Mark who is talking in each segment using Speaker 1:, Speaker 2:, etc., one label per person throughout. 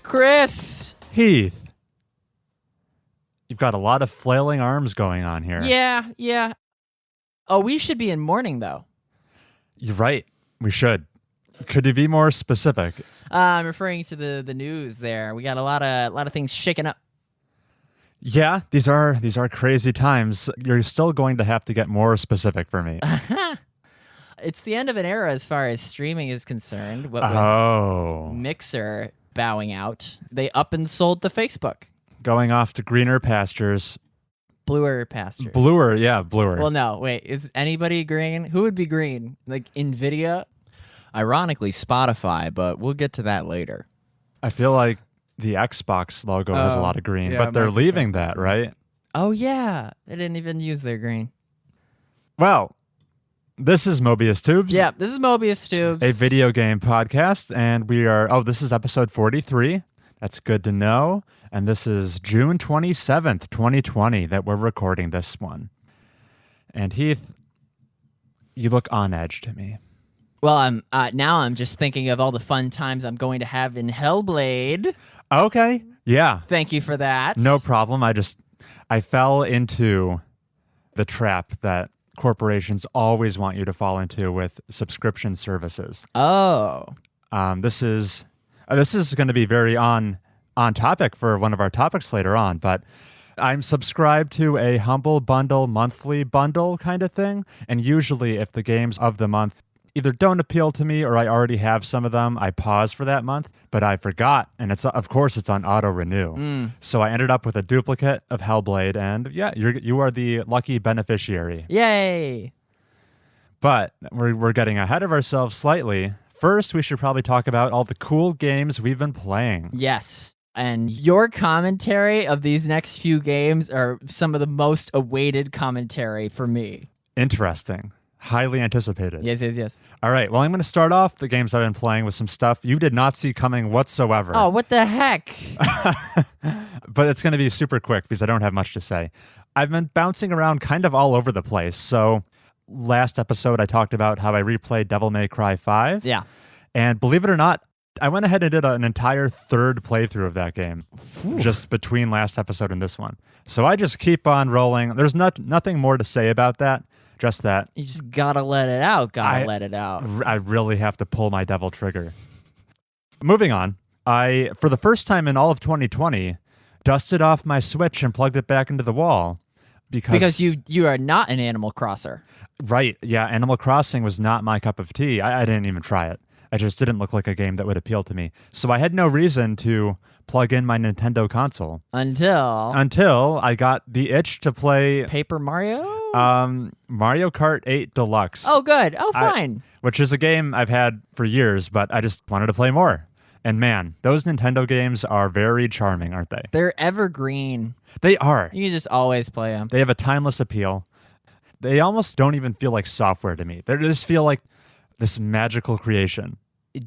Speaker 1: Chris!
Speaker 2: Heath, you've got a lot of flailing arms going on here.
Speaker 1: Yeah. Oh, we should be in mourning, though.
Speaker 2: You're right. We should. Could you be more specific?
Speaker 1: I'm referring to the news there. We got a lot of things shaking up.
Speaker 2: Yeah, these are crazy times. You're still going to have to get more specific for me.
Speaker 1: It's the end of an era as far as streaming is concerned. With Mixer bowing out, they up and sold to Facebook.
Speaker 2: Going off to greener pastures.
Speaker 1: Bluer pastures.
Speaker 2: Bluer, yeah, bluer.
Speaker 1: Well, no, wait. Is anybody green? Who would be green? Like NVIDIA? Ironically, Spotify, but we'll get to that later.
Speaker 2: I feel like the Xbox logo has a lot of green, but they're leaving that, right?
Speaker 1: Oh, yeah. They didn't even use their green.
Speaker 2: Well, this is Mobius Tubes.
Speaker 1: Yeah, this is Mobius Tubes.
Speaker 2: A video game podcast, and we are, this is episode 43. That's good to know. And this is June 27th, 2020 that we're recording this one. And Heath, you look on edge to me.
Speaker 1: Well, I'm just thinking of all the fun times I'm going to have in Hellblade.
Speaker 2: Okay, yeah.
Speaker 1: Thank you for that.
Speaker 2: No problem. I fell into the trap that corporations always want you to fall into with subscription services.
Speaker 1: Oh.
Speaker 2: This is going to be very on topic for one of our topics later on, but I'm subscribed to a Humble Bundle monthly bundle kind of thing, and usually if the games of the month either don't appeal to me or I already have some of them, I pause for that month, but I forgot, and it's on auto renew. So I ended up with a duplicate of Hellblade, and yeah, you are the lucky beneficiary.
Speaker 1: Yay!
Speaker 2: But we're getting ahead of ourselves slightly. First, we should probably talk about all the cool games we've been playing.
Speaker 1: Yes. And your commentary of these next few games are some of the most awaited commentary for me.
Speaker 2: Interesting. Highly anticipated.
Speaker 1: Yes.
Speaker 2: All right. Well, I'm going to start off the games I've been playing with some stuff you did not see coming whatsoever.
Speaker 1: Oh, what the heck?
Speaker 2: But it's going to be super quick because I don't have much to say. I've been bouncing around kind of all over the place. So last episode, I talked about how I replayed Devil May Cry 5.
Speaker 1: Yeah.
Speaker 2: And believe it or not, I went ahead and did an entire third playthrough of that game, just between last episode and this one. So I just keep on rolling. There's nothing more to say about that, just that.
Speaker 1: You just gotta let it out, let it out.
Speaker 2: I really have to pull my devil trigger. Moving on, I, for the first time in all of 2020, dusted off my Switch and plugged it back into the wall.
Speaker 1: Because you are not an Animal Crosser.
Speaker 2: Right, yeah, Animal Crossing was not my cup of tea. I didn't even try it. It just didn't look like a game that would appeal to me. So I had no reason to plug in my Nintendo console. Until I got the itch to play...
Speaker 1: Paper Mario?
Speaker 2: Mario Kart 8 Deluxe.
Speaker 1: Oh, good. Oh, fine.
Speaker 2: Which is a game I've had for years, but I just wanted to play more. And man, those Nintendo games are very charming, aren't they?
Speaker 1: They're evergreen.
Speaker 2: They are.
Speaker 1: You can just always play them.
Speaker 2: They have a timeless appeal. They almost don't even feel like software to me. They just feel like this magical creation.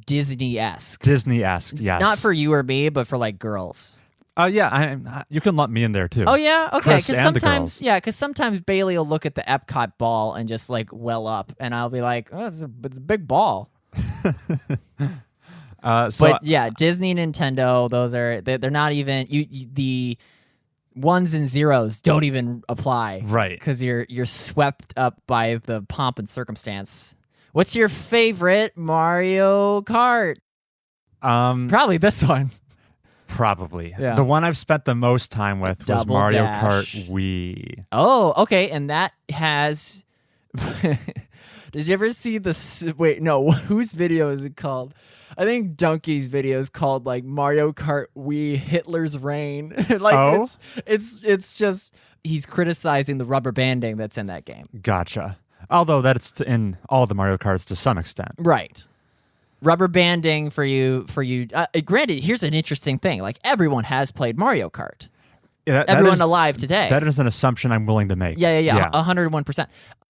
Speaker 1: Disney-esque.
Speaker 2: Disney-esque, yes.
Speaker 1: Not for you or me, but for like girls.
Speaker 2: Yeah, you can lump me in there too.
Speaker 1: Oh yeah, okay.
Speaker 2: Because
Speaker 1: sometimes Bailey will look at the Epcot ball and just like well up, and I'll be like, "Oh, it's a big ball." But yeah, Disney, Nintendo, they're not even the ones and zeros don't even apply,
Speaker 2: right?
Speaker 1: Because you're swept up by the pomp and circumstance. What's your favorite Mario Kart? Probably this one.
Speaker 2: Probably.
Speaker 1: Yeah.
Speaker 2: The one I've spent the most time with was Mario Kart Wii.
Speaker 1: Oh, okay. And that has... Did you ever see the... Wait, no. Whose video is it called? I think Donkey's video is called like Mario Kart Wii Hitler's Reign. It's just... He's criticizing the rubber banding that's in that game.
Speaker 2: Gotcha. Although that's in all the Mario Karts to some extent.
Speaker 1: Right. Rubber banding for you. Granted, here's an interesting thing. Like, everyone has played Mario Kart.
Speaker 2: Yeah,
Speaker 1: everyone alive today.
Speaker 2: That is an assumption I'm willing to make.
Speaker 1: Yeah. 101%.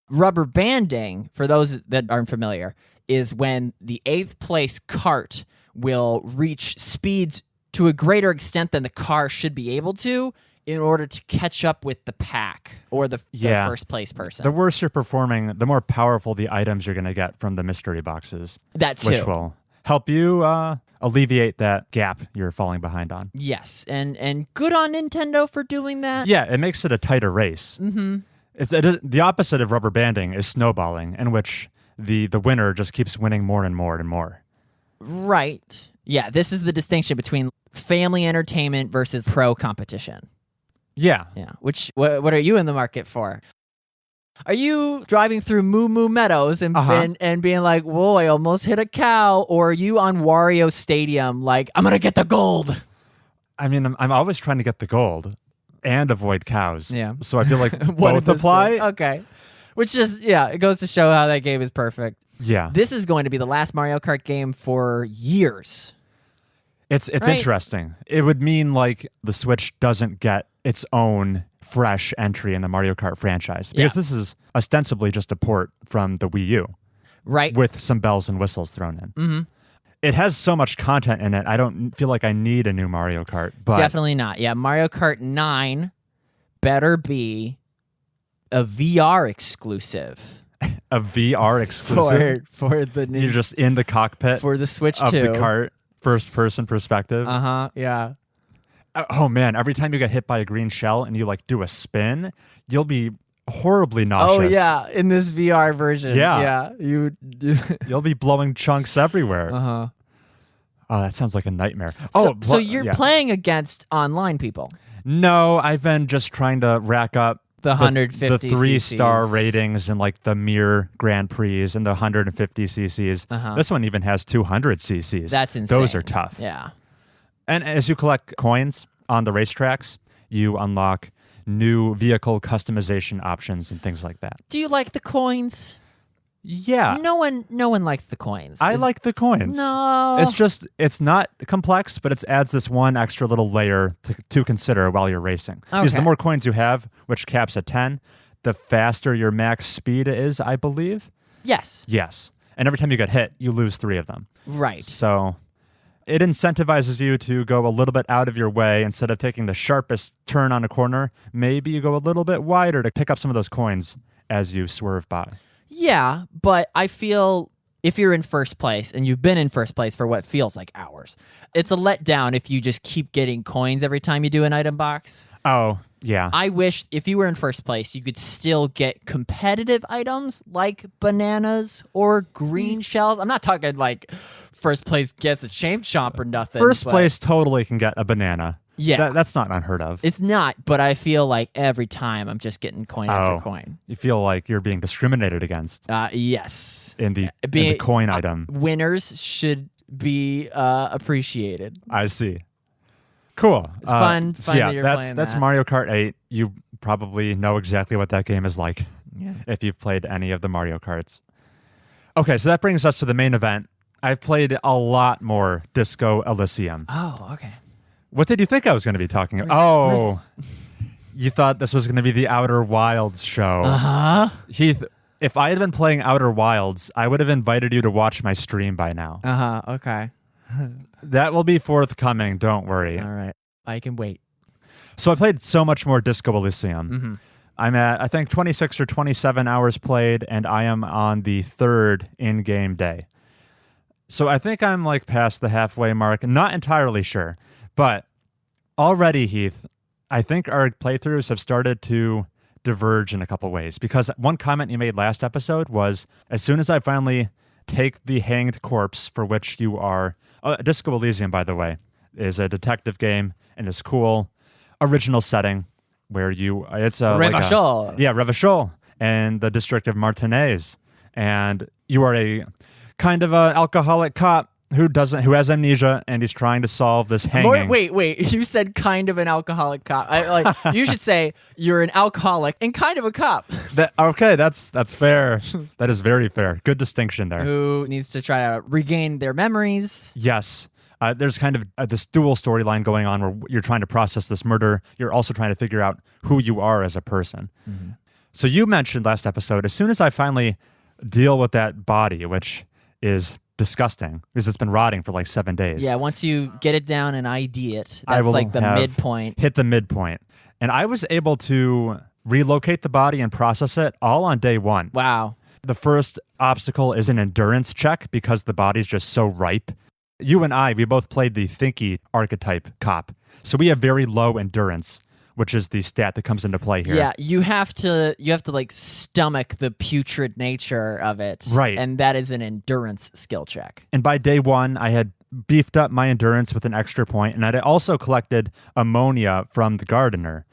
Speaker 1: Rubber banding, for those that aren't familiar, is when the 8th place cart will reach speeds to a greater extent than the car should be able to in order to catch up with the pack or the first place person.
Speaker 2: The worse you're performing, the more powerful the items you're going to get from the mystery boxes.
Speaker 1: That too.
Speaker 2: Which will help you alleviate that gap you're falling behind on.
Speaker 1: Yes, and good on Nintendo for doing that.
Speaker 2: Yeah, it makes it a tighter race.
Speaker 1: Mm-hmm.
Speaker 2: The opposite of rubber banding is snowballing, in which the winner just keeps winning more and more and more.
Speaker 1: Right. Yeah, this is the distinction between family entertainment versus pro competition.
Speaker 2: Yeah.
Speaker 1: Yeah. What are you in the market for? Are you driving through Moo Moo Meadows and being like, whoa, I almost hit a cow? Or are you on Wario Stadium like, I'm going to get the gold?
Speaker 2: I mean, I'm always trying to get the gold and avoid cows.
Speaker 1: Yeah.
Speaker 2: So I feel like both apply.
Speaker 1: Okay. Which is, it goes to show how that game is perfect.
Speaker 2: Yeah.
Speaker 1: This is going to be the last Mario Kart game for years.
Speaker 2: It's right? Interesting. It would mean like the Switch doesn't get its own fresh entry in the Mario Kart franchise, because this is ostensibly just a port from the Wii U,
Speaker 1: right?
Speaker 2: With some bells and whistles thrown in.
Speaker 1: Mm-hmm.
Speaker 2: It has so much content in it. I don't feel like I need a new Mario Kart, but
Speaker 1: definitely not. Yeah, Mario Kart 9 better be a VR exclusive.
Speaker 2: A VR exclusive
Speaker 1: for the new,
Speaker 2: you're just in the cockpit
Speaker 1: for the Switch
Speaker 2: of
Speaker 1: 2.
Speaker 2: the cart, first person perspective.
Speaker 1: Yeah.
Speaker 2: Oh man, every time you get hit by a green shell and you like do a spin, you'll be horribly nauseous.
Speaker 1: Oh yeah, in this VR version.
Speaker 2: Yeah.
Speaker 1: You'll
Speaker 2: be blowing chunks everywhere.
Speaker 1: Oh,
Speaker 2: that sounds like a nightmare.
Speaker 1: So you're playing against online people?
Speaker 2: No, I've been just trying to rack up
Speaker 1: the 150
Speaker 2: the 3-star ratings in like the Mir Grand Prix and the 150 cc's. This one even has 200 cc's.
Speaker 1: That's insane.
Speaker 2: Those are tough.
Speaker 1: Yeah.
Speaker 2: And as you collect coins on the racetracks, you unlock new vehicle customization options and things like that.
Speaker 1: Do you like the coins?
Speaker 2: Yeah.
Speaker 1: No one likes the coins.
Speaker 2: I like the coins.
Speaker 1: No.
Speaker 2: It's not complex, but it adds this one extra little layer to consider while you're racing. Okay. Because the more coins you have, which caps at 10, the faster your max speed is, I believe.
Speaker 1: Yes.
Speaker 2: Yes. And every time you get hit, you lose 3 of them.
Speaker 1: Right.
Speaker 2: So it incentivizes you to go a little bit out of your way. Instead of taking the sharpest turn on a corner, maybe you go a little bit wider to pick up some of those coins as you swerve by.
Speaker 1: Yeah, but I feel if you're in first place and you've been in first place for what feels like hours, it's a letdown if you just keep getting coins every time you do an item box.
Speaker 2: Oh, yeah.
Speaker 1: I wish if you were in first place, you could still get competitive items like bananas or green shells. I'm not talking like first place gets a chain chomp or nothing.
Speaker 2: First place totally can get a banana.
Speaker 1: Yeah.
Speaker 2: That's not unheard of.
Speaker 1: It's not, but I feel like every time I'm just getting coin after coin.
Speaker 2: You feel like you're being discriminated against.
Speaker 1: Yes.
Speaker 2: In the coin item.
Speaker 1: Winners should be appreciated.
Speaker 2: I see. Cool.
Speaker 1: It's fun.
Speaker 2: So that's Mario Kart 8. You probably know exactly what that game is like if you've played any of the Mario Karts. Okay, so that brings us to the main event. I've played a lot more Disco Elysium.
Speaker 1: Oh, okay.
Speaker 2: What did you think I was going to be talking about? You thought this was going to be the Outer Wilds show.
Speaker 1: Uh-huh.
Speaker 2: Heath, if I had been playing Outer Wilds, I would have invited you to watch my stream by now.
Speaker 1: Uh-huh, okay.
Speaker 2: That will be forthcoming, don't worry.
Speaker 1: All right. I can wait.
Speaker 2: So I played so much more Disco Elysium.
Speaker 1: Mm-hmm.
Speaker 2: I'm at, I think, 26 or 27 hours played, and I am on the 3rd in-game day. So I think I'm like past the halfway mark. Not entirely sure. But already, Heath, I think our playthroughs have started to diverge in a couple ways. Because one comment you made last episode was, as soon as I finally take the hanged corpse for which you are... Disco Elysium, by the way, is a detective game and this cool original setting where you... It's a...
Speaker 1: Revachol.
Speaker 2: Revachol and the district of Martinez. And you are a kind of an alcoholic cop who has amnesia, and he's trying to solve this hanging.
Speaker 1: Wait! You said kind of an alcoholic cop. You should say you're an alcoholic and kind of a cop.
Speaker 2: That's fair. That is very fair. Good distinction there.
Speaker 1: Who needs to try to regain their memories?
Speaker 2: Yes. There's kind of this dual storyline going on where you're trying to process this murder. You're also trying to figure out who you are as a person. Mm-hmm. So you mentioned last episode, as soon as I finally deal with that body, which is disgusting because it's been rotting for like 7 days.
Speaker 1: Yeah, once you get it down and ID it, that's like the midpoint.
Speaker 2: Hit the midpoint. And I was able to relocate the body and process it all on day 1.
Speaker 1: Wow.
Speaker 2: The first obstacle is an endurance check because the body's just so ripe. you and I, we both played the thinky archetype cop. So we have very low endurance, which is the stat that comes into play here.
Speaker 1: Yeah, you have to like stomach the putrid nature of it.
Speaker 2: Right.
Speaker 1: And that is an endurance skill check.
Speaker 2: And by day 1, I had beefed up my endurance with an extra point, and I also collected ammonia from the gardener.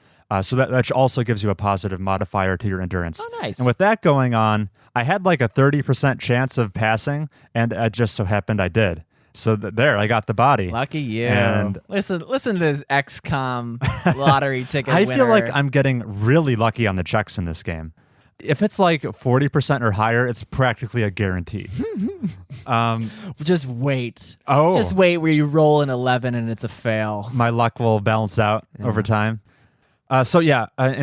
Speaker 2: So that also gives you a positive modifier to your endurance.
Speaker 1: Oh, nice.
Speaker 2: And with that going on, I had like a 30% chance of passing, and it just so happened I did. So there, I got the body.
Speaker 1: Lucky you.
Speaker 2: And
Speaker 1: listen to this XCOM lottery ticket
Speaker 2: I
Speaker 1: winner.
Speaker 2: feel like I'm getting really lucky on the checks in this game. If it's like 40% or higher, it's practically a guarantee.
Speaker 1: Just wait.
Speaker 2: Oh.
Speaker 1: Just wait where you roll an 11 and it's a fail.
Speaker 2: My luck will balance out over time. In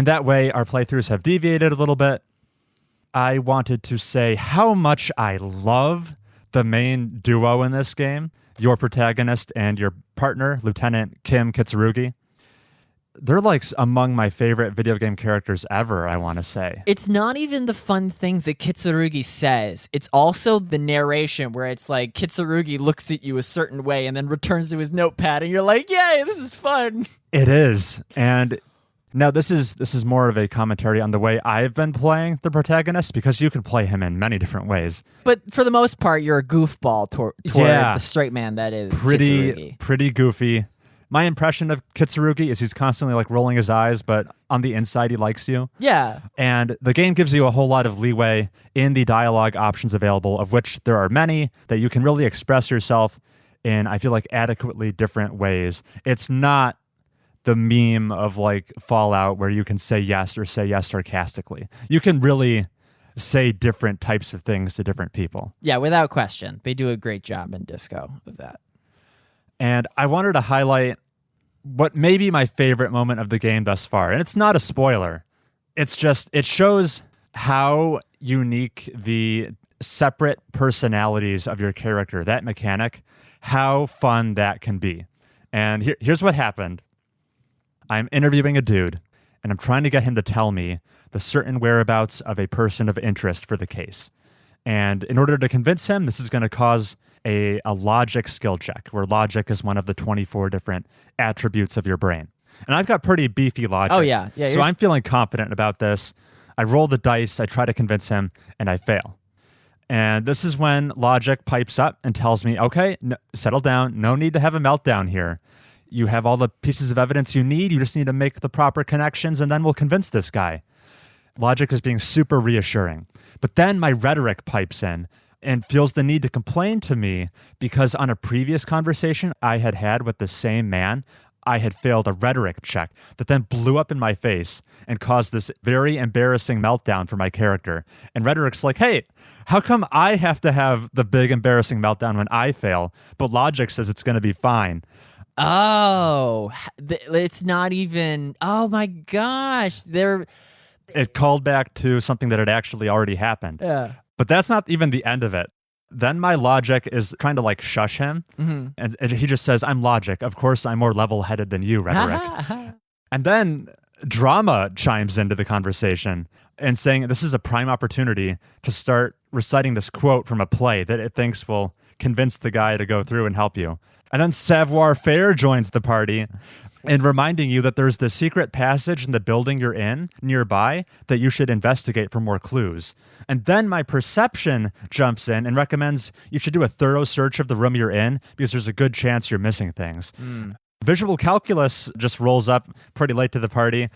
Speaker 2: that way, our playthroughs have deviated a little bit. I wanted to say how much I love the main duo in this game, your protagonist and your partner, Lieutenant Kim Kitsurugi. They're like among my favorite video game characters ever, I want to say.
Speaker 1: It's not even the fun things that Kitsurugi says. It's also the narration where it's like Kitsurugi looks at you a certain way and then returns to his notepad and you're like, yay, this is fun.
Speaker 2: It is. And now this is more of a commentary on the way I've been playing the protagonist, because you can play him in many different ways.
Speaker 1: But for the most part, you're a goofball toward the straight man that is Kitsurugi.
Speaker 2: Pretty goofy. My impression of Kitsurugi is he's constantly like rolling his eyes, but on the inside he likes you.
Speaker 1: Yeah.
Speaker 2: And the game gives you a whole lot of leeway in the dialogue options available, of which there are many that you can really express yourself in, I feel like, adequately different ways. It's not the meme of like Fallout where you can say yes or say yes sarcastically. You can really say different types of things to different people.
Speaker 1: Yeah, without question. They do a great job in Disco of that.
Speaker 2: And I wanted to highlight what may be my favorite moment of the game thus far. And it's not a spoiler. It's just, it shows how unique the separate personalities of your character, that mechanic, how fun that can be. And here's what happened. I'm interviewing a dude, and I'm trying to get him to tell me the certain whereabouts of a person of interest for the case. And in order to convince him, this is going to cause a logic skill check, where logic is one of the 24 different attributes of your brain. And I've got pretty beefy logic.
Speaker 1: Oh, yeah.
Speaker 2: So I'm feeling confident about this. I roll the dice, I try to convince him, and I fail. And this is when logic pipes up and tells me, okay, settle down. No need to have a meltdown here. You have all the pieces of evidence you need. You just need to make the proper connections, and then we'll convince this guy. Logic is being super reassuring. But then my rhetoric pipes in and feels the need to complain to me because on a previous conversation I had with the same man, I had failed a rhetoric check that then blew up in my face and caused this very embarrassing meltdown for my character. And rhetoric's like, hey, how come I have to have the big embarrassing meltdown when I fail, but logic says it's going to be fine?
Speaker 1: Oh, it's not even, oh my gosh.
Speaker 2: It called back to something that had actually already happened.
Speaker 1: Yeah.
Speaker 2: But that's not even the end of it. Then my logic is trying to like shush him. Mm-hmm. And he just says, I'm logic. Of course, I'm more level-headed than you, rhetoric. And then drama chimes into the conversation and saying this is a prime opportunity to start reciting this quote from a play that it thinks will convince the guy to go through and help you. And then savoir-faire joins the party and reminding you that there's the secret passage in the building you're in nearby that you should investigate for more clues. And then my perception jumps in and recommends you should do a thorough search of the room you're in because there's a good chance you're missing things. Visual calculus just rolls up pretty late to the party,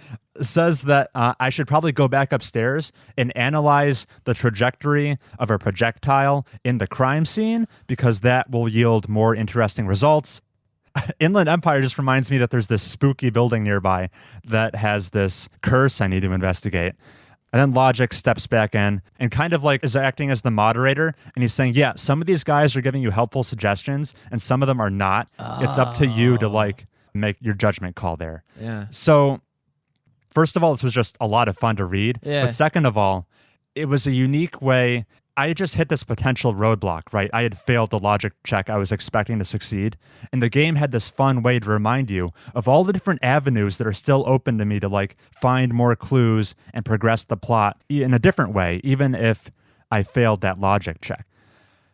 Speaker 2: says that I should probably go back upstairs and analyze the trajectory of a projectile in the crime scene because that will yield more interesting results. Inland Empire just reminds me that there's this spooky building nearby that has this curse I need to investigate. And then Logic steps back in and kind of like is acting as the moderator. And he's saying, yeah, some of these guys are giving you helpful suggestions and some of them are not. Oh. It's up to you to like make your judgment call there.
Speaker 1: Yeah.
Speaker 2: So first of all, this was just a lot of fun to read.
Speaker 1: Yeah.
Speaker 2: But second of all, it was a unique way. I had just hit this potential roadblock, right? I had failed the logic check I was expecting to succeed. And the game had this fun way to remind you of all the different avenues that are still open to me to like find more clues and progress the plot in a different way, even if I failed that logic check.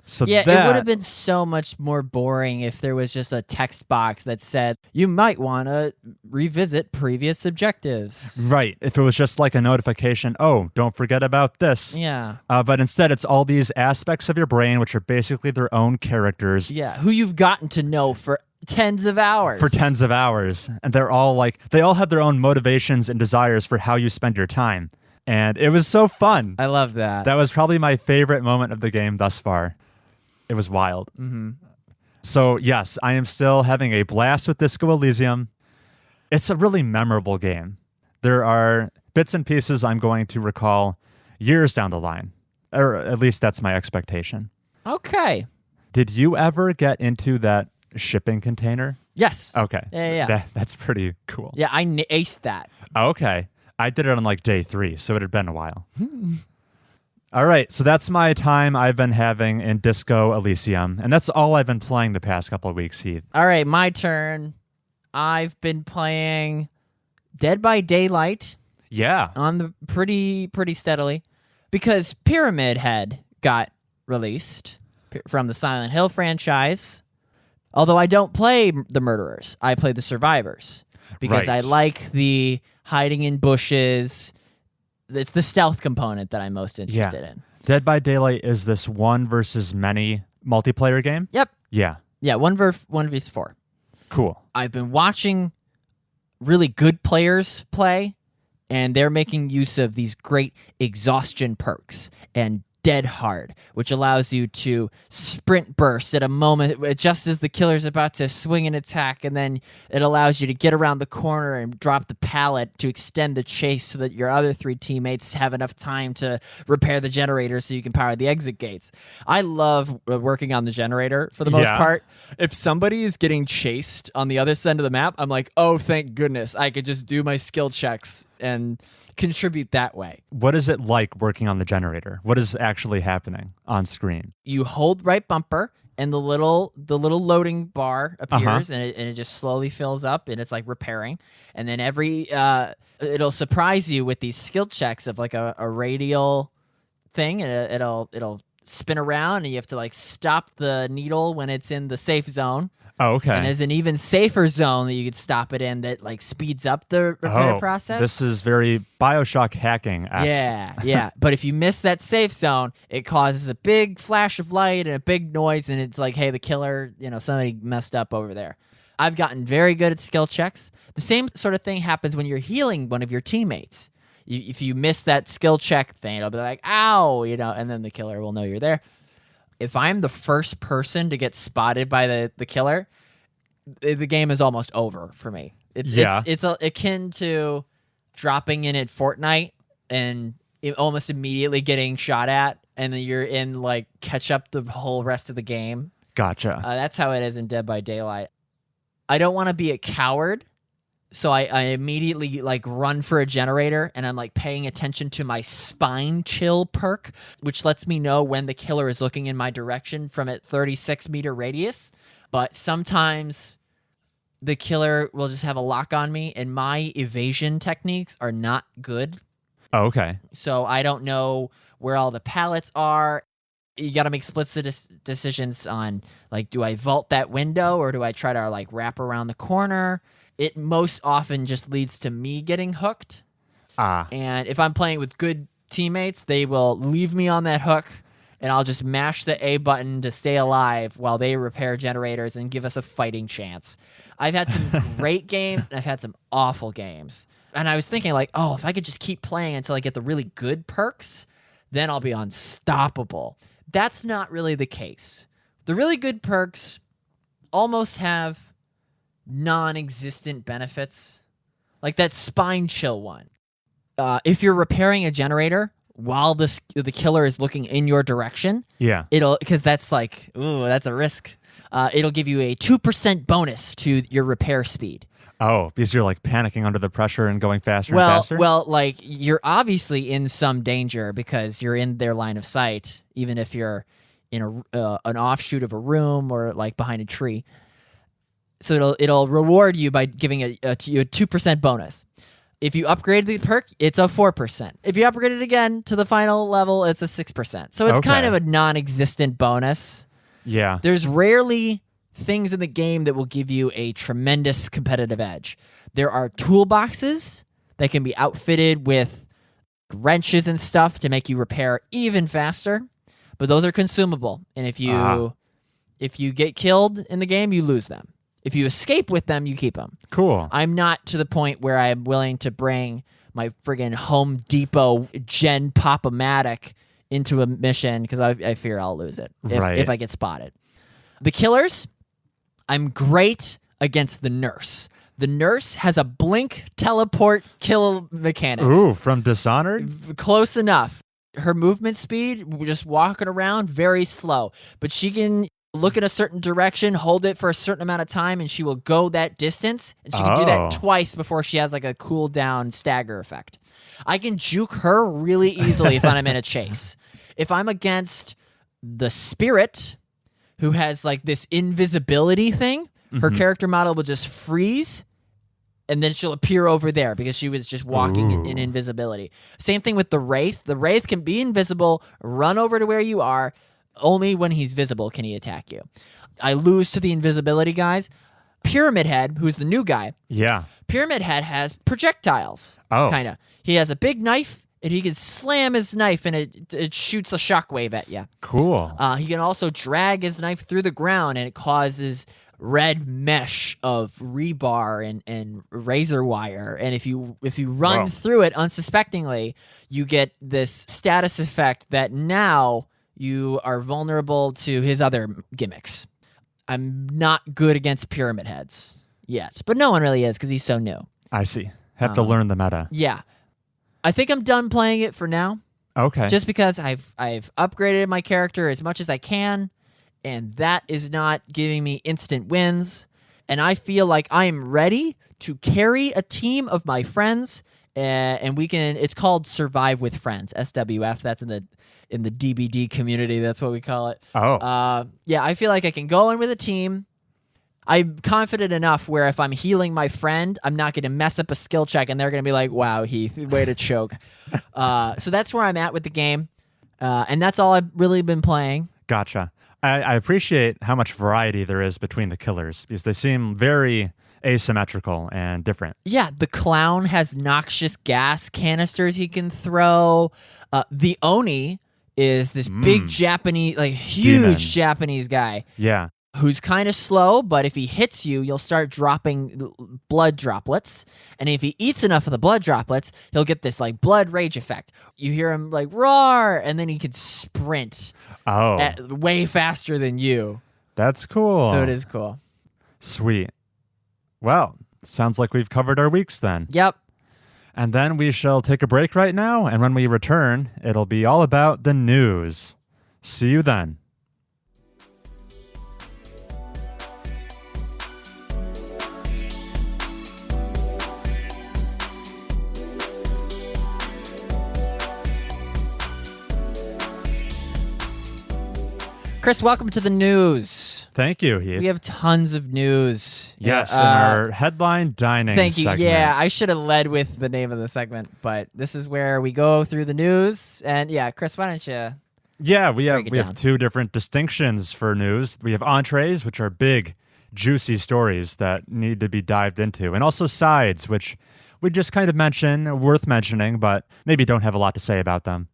Speaker 2: So
Speaker 1: Yeah,
Speaker 2: that,
Speaker 1: it would have been so much more boring if there was just a text box that said, you might want to revisit previous objectives.
Speaker 2: right. If it was just like a notification, oh, don't forget about this.
Speaker 1: Yeah.
Speaker 2: But instead, it's all these aspects of your brain, which are basically their own characters
Speaker 1: Yeah, who you've gotten to know for tens of hours.
Speaker 2: for tens of hours. And they're all like, they all have their own motivations and desires for how you spend your time. And it was so fun.
Speaker 1: I love that.
Speaker 2: That was probably my favorite moment of the game thus far. It was wild.
Speaker 1: Mm-hmm.
Speaker 2: So, yes, I am still having a blast with Disco Elysium. It's a really memorable game. There are bits and pieces I'm going to recall years down the line, or at least that's my expectation.
Speaker 1: Okay.
Speaker 2: Did you ever get into that shipping container?
Speaker 1: Yes.
Speaker 2: Okay.
Speaker 1: Yeah.
Speaker 2: That's pretty cool.
Speaker 1: Yeah, I aced that.
Speaker 2: Okay. I did it on like day 3, so it had been a while. All right, so that's my time I've been having in Disco Elysium, and that's all I've been playing the past couple of weeks, Heath.
Speaker 1: All right, my turn. I've been playing Dead by Daylight
Speaker 2: Yeah.
Speaker 1: on the pretty steadily because Pyramid Head got released from the Silent Hill franchise. Although I don't play the murderers, I play the survivors because I
Speaker 2: Right.
Speaker 1: like the hiding in bushes. It's the stealth component that I'm most interested in.
Speaker 2: Dead by Daylight is this one versus many multiplayer game?
Speaker 1: Yep.
Speaker 2: Yeah.
Speaker 1: Yeah, 1v4.
Speaker 2: Cool.
Speaker 1: I've been watching really good players play, and they're making use of these great exhaustion perks and dead hard, which allows you to sprint burst at a moment just as the killer's about to swing an attack, and then it allows you to get around the corner and drop the pallet to extend the chase so that your other 3 teammates have enough time to repair the generator so you can power the exit gates. I love working on the generator for the most
Speaker 2: Yeah.
Speaker 1: part. If somebody is getting chased on the other side of the map, I'm like, oh, thank goodness. I could just do my skill checks and contribute that way.
Speaker 2: What is it like working on the generator? What is actually happening on screen?
Speaker 1: You hold right bumper and the little loading bar appears and it just slowly fills up and it's like repairing. And then it'll surprise you with these skill checks of like a radial thing, and it'll spin around and you have to like stop the needle when it's in the safe zone.
Speaker 2: Oh, okay.
Speaker 1: And there's an even safer zone that you could stop it in that like speeds up the repair process.
Speaker 2: This is very BioShock hacking-esque.
Speaker 1: Yeah. But if you miss that safe zone, it causes a big flash of light and a big noise, and it's like, hey, the killer, somebody messed up over there. I've gotten very good at skill checks. The same sort of thing happens when you're healing one of your teammates. If you miss that skill check thing, it'll be like, ow, and then the killer will know you're there. If I'm the first person to get spotted by the killer, the game is almost over for me. It's akin to dropping in at Fortnite and almost immediately getting shot at, and then you're in like catch up the whole rest of the game.
Speaker 2: Gotcha.
Speaker 1: That's how it is in Dead by Daylight. I don't want to be a coward, so I immediately like run for a generator, and I'm like paying attention to my spine chill perk, which lets me know when the killer is looking in my direction from a 36-meter radius. But sometimes the killer will just have a lock on me, and my evasion techniques are not good.
Speaker 2: Oh, okay.
Speaker 1: So I don't know where all the pallets are. You got to make split decisions on, like, do I vault that window or do I try to, like, wrap around the corner? It most often just leads to me getting hooked. And if I'm playing with good teammates, they will leave me on that hook, and I'll just mash the A button to stay alive while they repair generators and give us a fighting chance. I've had some great games, and I've had some awful games. And I was thinking, like, oh, if I could just keep playing until I get the really good perks, then I'll be unstoppable. That's not really the case. The really good perks almost have non-existent benefits. Like that spine chill one. If you're repairing a generator while the killer is looking in your direction, because that's like, ooh, that's a risk. It'll give you a 2% bonus to your repair speed.
Speaker 2: Oh, because you're like panicking under the pressure and going faster and faster?
Speaker 1: Well, like you're obviously in some danger because you're in their line of sight, even if you're in an offshoot of a room or like behind a tree. So it'll reward you by giving you a 2% bonus. If you upgrade the perk, it's a 4%. If you upgrade it again to the final level, it's a 6%. So it's kind of a non-existent bonus.
Speaker 2: Yeah.
Speaker 1: There's rarely things in the game that will give you a tremendous competitive edge. There are toolboxes that can be outfitted with wrenches and stuff to make you repair even faster, but those are consumable. And if you get killed in the game, you lose them. If you escape with them, you keep them.
Speaker 2: Cool.
Speaker 1: I'm not to the point where I'm willing to bring my friggin' Home Depot Gen Pop-O-Matic into a mission because I fear I'll lose it if I get spotted. The killers, I'm great against the nurse. The nurse has a blink teleport kill mechanic.
Speaker 2: Ooh, from Dishonored?
Speaker 1: Close enough. Her movement speed, just walking around, very slow. But she can look in a certain direction, hold it for a certain amount of time, and she will go that distance. And she can do that twice before she has like a cooldown stagger effect. I can juke her really easily if I'm in a chase. If I'm against the spirit, who has like this invisibility thing, her character model will just freeze, and then she'll appear over there because she was just walking in invisibility. Same thing with the Wraith. The Wraith can be invisible, run over to where you are. Only when he's visible can he attack you. I lose to the invisibility guys. Pyramid Head, who's the new guy.
Speaker 2: Yeah.
Speaker 1: Pyramid Head has projectiles.
Speaker 2: Oh.
Speaker 1: Kind of. He has a big knife, and he can slam his knife, and it shoots a shockwave at you.
Speaker 2: Cool.
Speaker 1: He can also drag his knife through the ground, and it causes red mesh of rebar and razor wire. And if you run through it unsuspectingly, you get this status effect that now you are vulnerable to his other gimmicks. I'm not good against Pyramid Heads yet, but no one really is because he's so new.
Speaker 2: I see. Have to learn the meta.
Speaker 1: Yeah. I think I'm done playing it for now.
Speaker 2: Okay.
Speaker 1: Just because I've upgraded my character as much as I can, and that is not giving me instant wins. And I feel like I am ready to carry a team of my friends, and we can. It's called Survive with Friends, SWF. That's in the DBD community. That's what we call it.
Speaker 2: Oh.
Speaker 1: Yeah, I feel like I can go in with a team. I'm confident enough where if I'm healing my friend, I'm not going to mess up a skill check, and they're going to be like, wow, Heath, way to choke. So that's where I'm at with the game, and that's all I've really been playing.
Speaker 2: Gotcha. I appreciate how much variety there is between the killers because they seem very asymmetrical and different.
Speaker 1: Yeah, the clown has noxious gas canisters he can throw. The Oni is this big Japanese, like huge
Speaker 2: Demon.
Speaker 1: Japanese guy.
Speaker 2: Yeah.
Speaker 1: Who's kind of slow, but if he hits you, you'll start dropping blood droplets. And if he eats enough of the blood droplets, he'll get this like blood rage effect. You hear him like roar, and then he can sprint way faster than you.
Speaker 2: That's cool.
Speaker 1: So it is cool.
Speaker 2: Sweet. Well, sounds like we've covered our weeks then.
Speaker 1: Yep.
Speaker 2: And then we shall take a break right now, and when we return, it'll be all about the news. See you then.
Speaker 1: Chris, welcome to the news.
Speaker 2: Thank you, Heath.
Speaker 1: We have tons of news.
Speaker 2: Yes, in our headline dining
Speaker 1: Thank you.
Speaker 2: segment.
Speaker 1: Yeah, I should have led with the name of the segment, but this is where we go through the news. And yeah, Chris, why don't you?
Speaker 2: Yeah, we
Speaker 1: break it down.
Speaker 2: have two different distinctions for news. We have entrees, which are big, juicy stories that need to be dived into, and also sides, which we just kind of mention, worth mentioning, but maybe don't have a lot to say about them.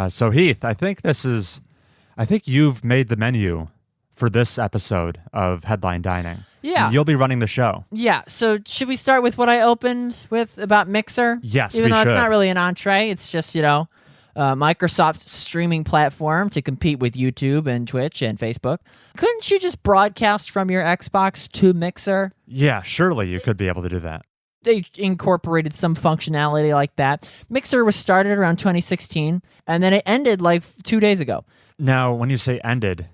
Speaker 2: So Heath, I think you've made the menu for this episode of Headline Dining.
Speaker 1: Yeah.
Speaker 2: You'll be running the show.
Speaker 1: Yeah, so should we start with what I opened with about Mixer?
Speaker 2: Yes,
Speaker 1: Even
Speaker 2: we
Speaker 1: though
Speaker 2: should.
Speaker 1: it's not really an entree, it's just, Microsoft's streaming platform to compete with YouTube and Twitch and Facebook. Couldn't you just broadcast from your Xbox to Mixer?
Speaker 2: Yeah, surely you could be able to do that.
Speaker 1: They incorporated some functionality like that. Mixer was started around 2016, and then it ended like 2 days ago.
Speaker 2: Now, when you say ended,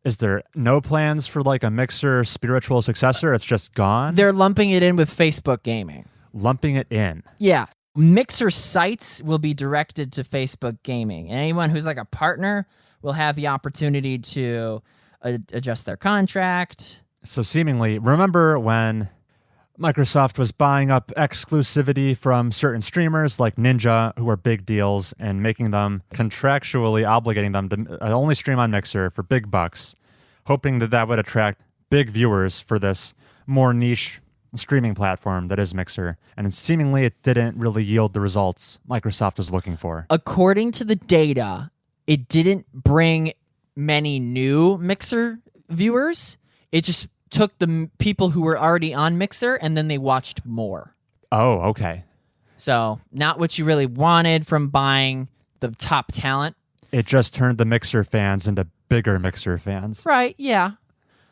Speaker 2: is there no plans for like a Mixer spiritual successor? It's just gone?
Speaker 1: They're lumping it in with Facebook Gaming.
Speaker 2: Lumping it in.
Speaker 1: Yeah. Mixer sites will be directed to Facebook Gaming. Anyone who's like a partner will have the opportunity to adjust their contract.
Speaker 2: So seemingly, remember when Microsoft was buying up exclusivity from certain streamers like Ninja, who are big deals, and making them contractually obligating them to only stream on Mixer for big bucks, hoping that that would attract big viewers for this more niche streaming platform that is Mixer. And seemingly it didn't really yield the results Microsoft was looking for.
Speaker 1: According to the data, it didn't bring many new Mixer viewers. It just took the people who were already on Mixer and then they watched more.
Speaker 2: Oh, okay.
Speaker 1: So not what you really wanted from buying the top talent.
Speaker 2: It just turned the Mixer fans into bigger Mixer fans.
Speaker 1: Right, yeah.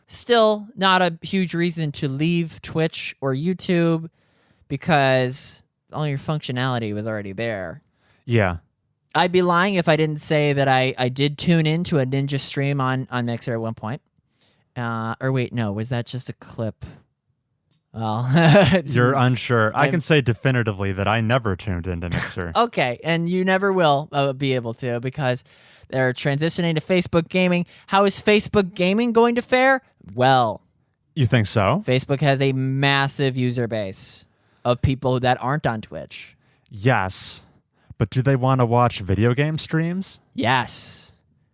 Speaker 1: Still not a huge reason to leave Twitch or YouTube because all your functionality was already there.
Speaker 2: Yeah.
Speaker 1: I'd be lying if I didn't say that I did tune into a Ninja stream on Mixer at one point. Or wait, no, was that just a clip? Well,
Speaker 2: you're unsure. I can say definitively that I never tuned into Mixer.
Speaker 1: Okay, and you never will be able to because they're transitioning to Facebook gaming. How is Facebook gaming going to fare? Well,
Speaker 2: you think so?
Speaker 1: Facebook has a massive user base of people that aren't on Twitch.
Speaker 2: Yes, but do they want to watch video game streams?
Speaker 1: Yes.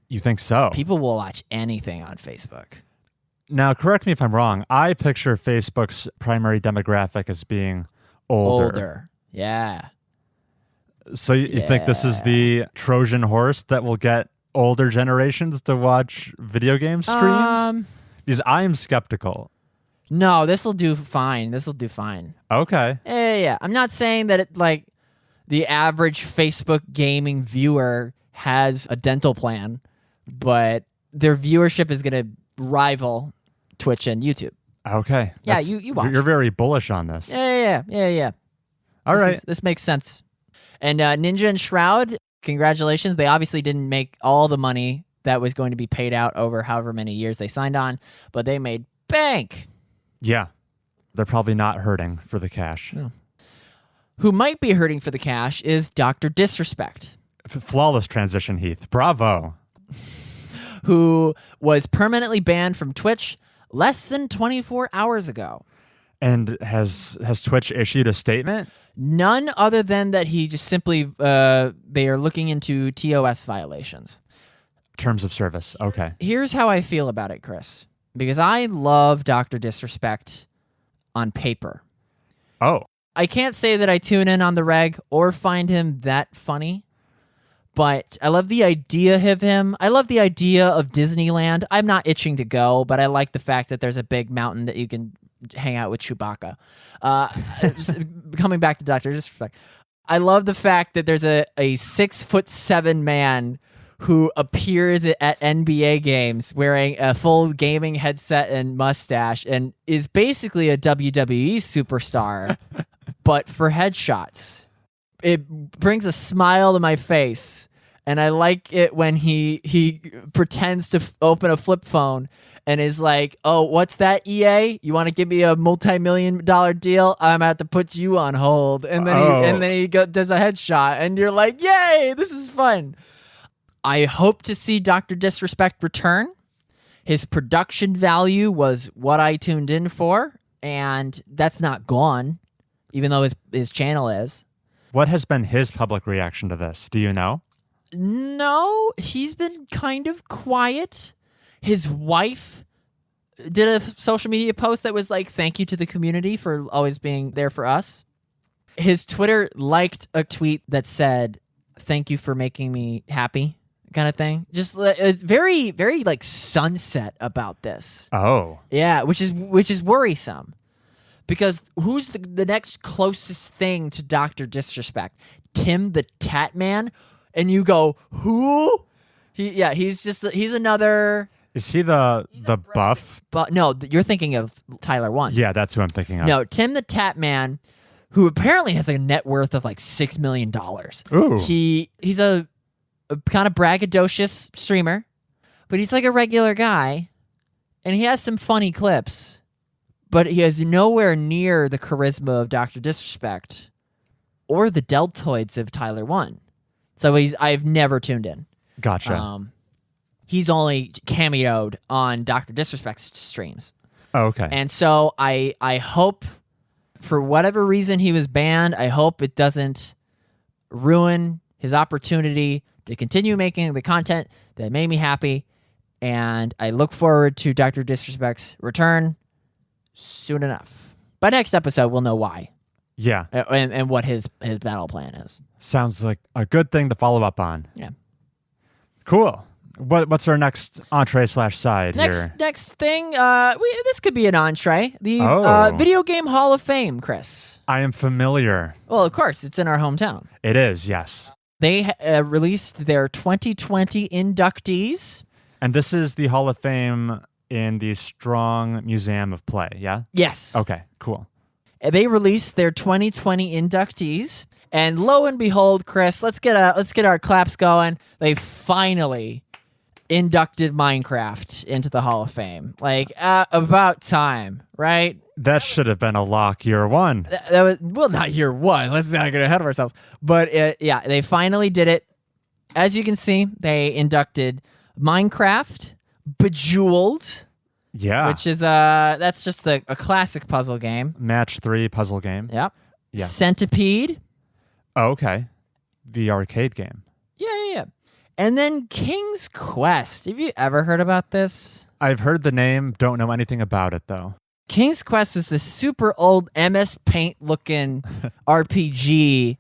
Speaker 2: You think so?
Speaker 1: People will watch anything on Facebook.
Speaker 2: Now, correct me if I'm wrong. I picture Facebook's primary demographic as being older.
Speaker 1: Yeah.
Speaker 2: So you think this is the Trojan horse that will get older generations to watch video game streams? Because I am skeptical.
Speaker 1: No, this will do fine.
Speaker 2: Okay.
Speaker 1: Yeah. I'm not saying that the average Facebook gaming viewer has a dental plan, but their viewership is going to rival Twitch and YouTube.
Speaker 2: Okay.
Speaker 1: Yeah, you watch.
Speaker 2: You're very bullish on this.
Speaker 1: Yeah.
Speaker 2: All right.
Speaker 1: This makes sense. And Ninja and Shroud, congratulations. They obviously didn't make all the money that was going to be paid out over however many years they signed on, but they made bank.
Speaker 2: Yeah. They're probably not hurting for the cash.
Speaker 1: No. Who might be hurting for the cash is Dr. Disrespect.
Speaker 2: Flawless transition, Heath. Bravo.
Speaker 1: Who was permanently banned from Twitch less than 24 hours ago.
Speaker 2: And has Twitch issued a statement?
Speaker 1: None other than that he just simply, they are looking into TOS violations.
Speaker 2: Terms of service, okay.
Speaker 1: Here's how I feel about it, Chris. Because I love Dr. Disrespect on paper.
Speaker 2: Oh.
Speaker 1: I can't say that I tune in on the reg or find him that funny. But I love the idea of him. I love the idea of Disneyland. I'm not itching to go, but I like the fact that there's a big mountain that you can hang out with Chewbacca. Coming back to Dr. Disrespect, I love the fact that there's a 6'7" man who appears at NBA games wearing a full gaming headset and mustache and is basically a WWE superstar, but for headshots. It brings a smile to my face, and I like it when he pretends to open a flip phone and is like, "Oh, what's that, EA? You want to give me a multi-million-dollar deal? I'm about to put you on hold." And then he does a headshot, and you're like, "Yay, this is fun." I hope to see Dr. Disrespect return. His production value was what I tuned in for, and that's not gone, even though his channel is.
Speaker 2: What has been his public reaction to this? Do you know?
Speaker 1: No, he's been kind of quiet. His wife did a social media post that was like, "Thank you to the community for always being there for us." His Twitter liked a tweet that said, "Thank you for making me happy," kind of thing. Just it's very, very like Sunset about this.
Speaker 2: Oh.
Speaker 1: Yeah, which is worrisome. Because who's the next closest thing to Dr. Disrespect? Tim the Tat Man? And you go, who? He's another...
Speaker 2: Is he the buff?
Speaker 1: But no, you're thinking of Tyler 1.
Speaker 2: Yeah, that's who I'm thinking of.
Speaker 1: No, Tim the Tat Man, who apparently has a net worth of like $6 million.
Speaker 2: Ooh.
Speaker 1: He's a kind of braggadocious streamer, but he's like a regular guy, and he has some funny clips. But he has nowhere near the charisma of Dr. Disrespect or the deltoids of Tyler 1. So I've never tuned in.
Speaker 2: Gotcha.
Speaker 1: He's only cameoed on Dr. Disrespect's streams.
Speaker 2: Oh, okay.
Speaker 1: And so I hope For whatever reason he was banned, I hope it doesn't ruin his opportunity to continue making the content that made me happy. And I look forward to Dr. Disrespect's return soon enough. By next episode, we'll know why.
Speaker 2: Yeah.
Speaker 1: And what his battle plan is.
Speaker 2: Sounds like a good thing to follow up on.
Speaker 1: Yeah.
Speaker 2: Cool. What's our next entree/side here?
Speaker 1: Next thing, this could be an entree. The Video Game Hall of Fame, Chris.
Speaker 2: I am familiar.
Speaker 1: Well, of course, it's in our hometown.
Speaker 2: It is, yes.
Speaker 1: They released their 2020 inductees.
Speaker 2: And this is the Hall of Fame in the Strong Museum of Play, yeah?
Speaker 1: Yes.
Speaker 2: Okay, cool.
Speaker 1: They released their 2020 inductees, and lo and behold, Chris, let's get our claps going. They finally inducted Minecraft into the Hall of Fame. Like, about time, right?
Speaker 2: That should have been a lock year one.
Speaker 1: That was, well, not year one. Let's not get ahead of ourselves. But yeah, they finally did it. As you can see, they inducted Minecraft, Bejeweled,
Speaker 2: Yeah.
Speaker 1: which is that's just a classic puzzle game.
Speaker 2: Match 3 puzzle game.
Speaker 1: Yep.
Speaker 2: Yeah.
Speaker 1: Centipede.
Speaker 2: Oh, okay. The arcade game.
Speaker 1: Yeah. And then King's Quest. Have you ever heard about this?
Speaker 2: I've heard the name, don't know anything about it though.
Speaker 1: King's Quest was this super old MS Paint looking RPG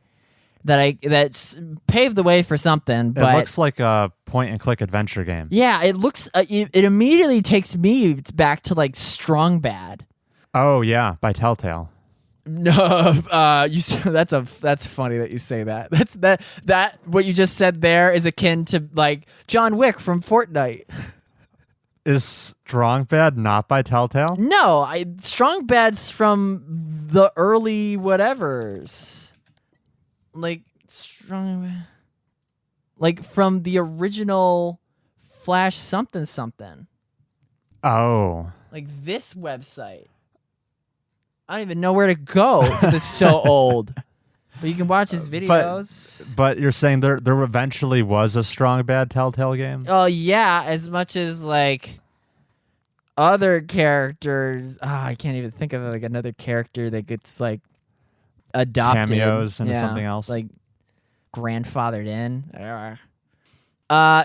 Speaker 1: that's paved the way for something. But
Speaker 2: It looks like a point and click adventure game.
Speaker 1: yeah, it looks. It immediately takes me back to like Strong Bad.
Speaker 2: Oh yeah, by Telltale.
Speaker 1: No, that's funny that you say that. That what you just said there is akin to like John Wick from Fortnite.
Speaker 2: Is Strong Bad not by Telltale?
Speaker 1: No, Strong Bad's from the early whatevers. Like from the original Flash something.
Speaker 2: Oh.
Speaker 1: Like this website. I don't even know where to go because it's so old. But you can watch his videos.
Speaker 2: But you're saying there eventually was a Strong Bad Telltale game?
Speaker 1: Oh yeah, as much as like other characters. I can't even think of like another character that gets like adopted.
Speaker 2: Cameos into something else.
Speaker 1: Like grandfathered in.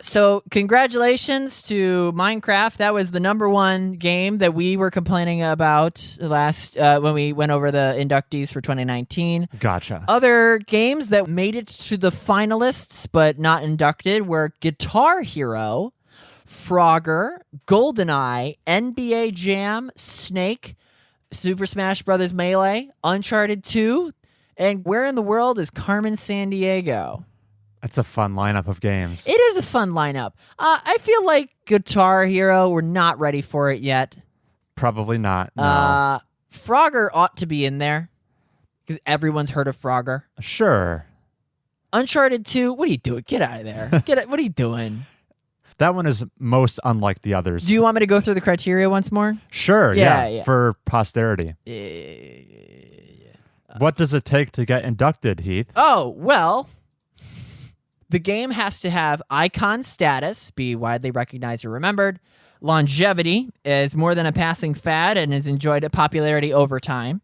Speaker 1: So congratulations to Minecraft. That was the #1 game that we were complaining about last when we went over the inductees for 2019.
Speaker 2: Gotcha.
Speaker 1: Other games that made it to the finalists but not inducted were Guitar Hero, Frogger, GoldenEye, NBA Jam, Snake, Super Smash Bros. Melee, Uncharted 2, and where in the world is Carmen Sandiego?
Speaker 2: That's a fun lineup of games.
Speaker 1: It is a fun lineup. I feel like Guitar Hero, we're not ready for it yet.
Speaker 2: Probably not. No.
Speaker 1: Frogger ought to be in there because everyone's heard of Frogger.
Speaker 2: Sure.
Speaker 1: Uncharted 2, what are you doing? Get out of there. What are you doing?
Speaker 2: That one is most unlike the others.
Speaker 1: Do you want me to go through the criteria once more?
Speaker 2: Sure,
Speaker 1: Yeah,
Speaker 2: yeah.
Speaker 1: yeah.
Speaker 2: For posterity. What does it take to get inducted, Heath?
Speaker 1: Oh, well, the game has to have icon status, be widely recognized or remembered. Longevity is more than a passing fad and has enjoyed a popularity over time.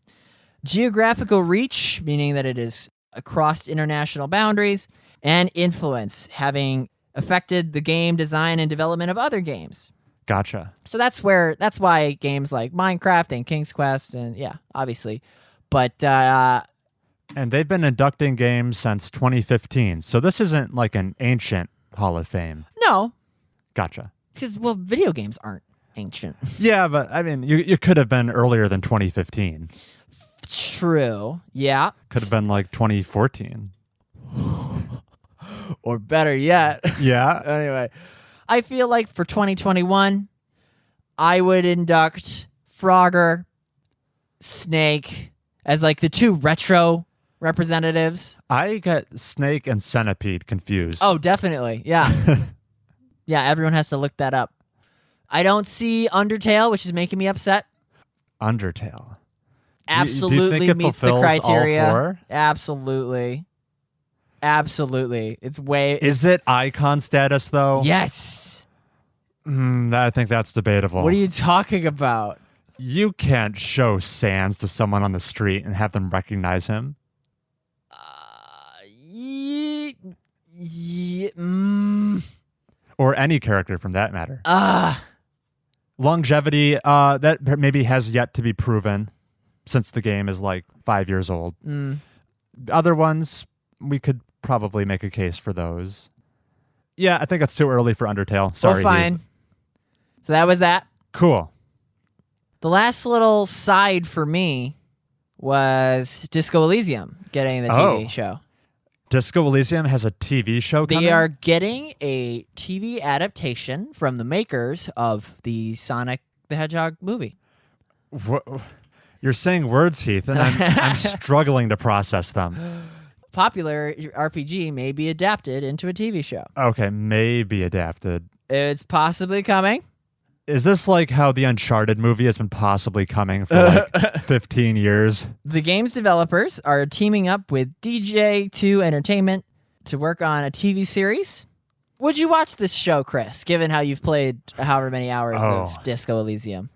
Speaker 1: Geographical reach, meaning that it is across international boundaries. And influence, having affected the game design and development of other games.
Speaker 2: Gotcha.
Speaker 1: So that's why games like Minecraft and King's Quest and yeah, obviously. But
Speaker 2: and they've been inducting games since 2015. So this isn't like an ancient Hall of Fame.
Speaker 1: no,
Speaker 2: Gotcha.
Speaker 1: because video games aren't ancient.
Speaker 2: Yeah, but I mean, you could have been earlier than 2015.
Speaker 1: True. Yeah.
Speaker 2: Could have been like 2014.
Speaker 1: Or better yet.
Speaker 2: Yeah.
Speaker 1: Anyway, I feel like for 2021, I would induct Frogger, Snake as like the 2 retro representatives.
Speaker 2: I get Snake and Centipede confused.
Speaker 1: Oh, definitely. Yeah. Yeah, everyone has to look that up. I don't see Undertale, which is making me upset.
Speaker 2: Undertale.
Speaker 1: Absolutely
Speaker 2: do you think it
Speaker 1: meets the
Speaker 2: fulfills
Speaker 1: criteria.
Speaker 2: all 4?
Speaker 1: Absolutely. It's way...
Speaker 2: Is it icon status though?
Speaker 1: Yes.
Speaker 2: I think that's debatable.
Speaker 1: What are you talking about?
Speaker 2: You can't show Sans to someone on the street and have them recognize him. Or any character from that matter. Longevity, that maybe has yet to be proven since the game is like 5 years old. The other ones, we could probably make a case for those. Yeah, I think it's too early for Undertale. Sorry.
Speaker 1: Well, fine.
Speaker 2: Heath.
Speaker 1: So that was that.
Speaker 2: Cool.
Speaker 1: The last little side for me was Disco Elysium getting the TV show.
Speaker 2: Disco Elysium has a TV show coming?
Speaker 1: They are getting a TV adaptation from the makers of the Sonic the Hedgehog movie.
Speaker 2: You're saying words, Heath, and I'm struggling to process them.
Speaker 1: Popular RPG may be adapted into a TV show.
Speaker 2: Okay, may be adapted.
Speaker 1: It's possibly coming.
Speaker 2: Is this like how the Uncharted movie has been possibly coming for like 15 years?
Speaker 1: The game's developers are teaming up with DJ2 Entertainment to work on a TV series. Would you watch this show, Chris, given how you've played however many hours of Disco Elysium?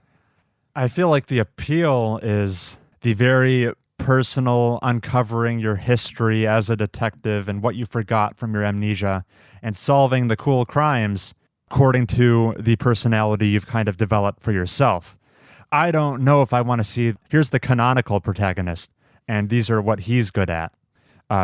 Speaker 2: I feel like the appeal is the very personal uncovering your history as a detective and what you forgot from your amnesia and solving the cool crimes according to the personality you've kind of developed for yourself. I don't know if I want to see, here's the canonical protagonist, and these are what he's good at.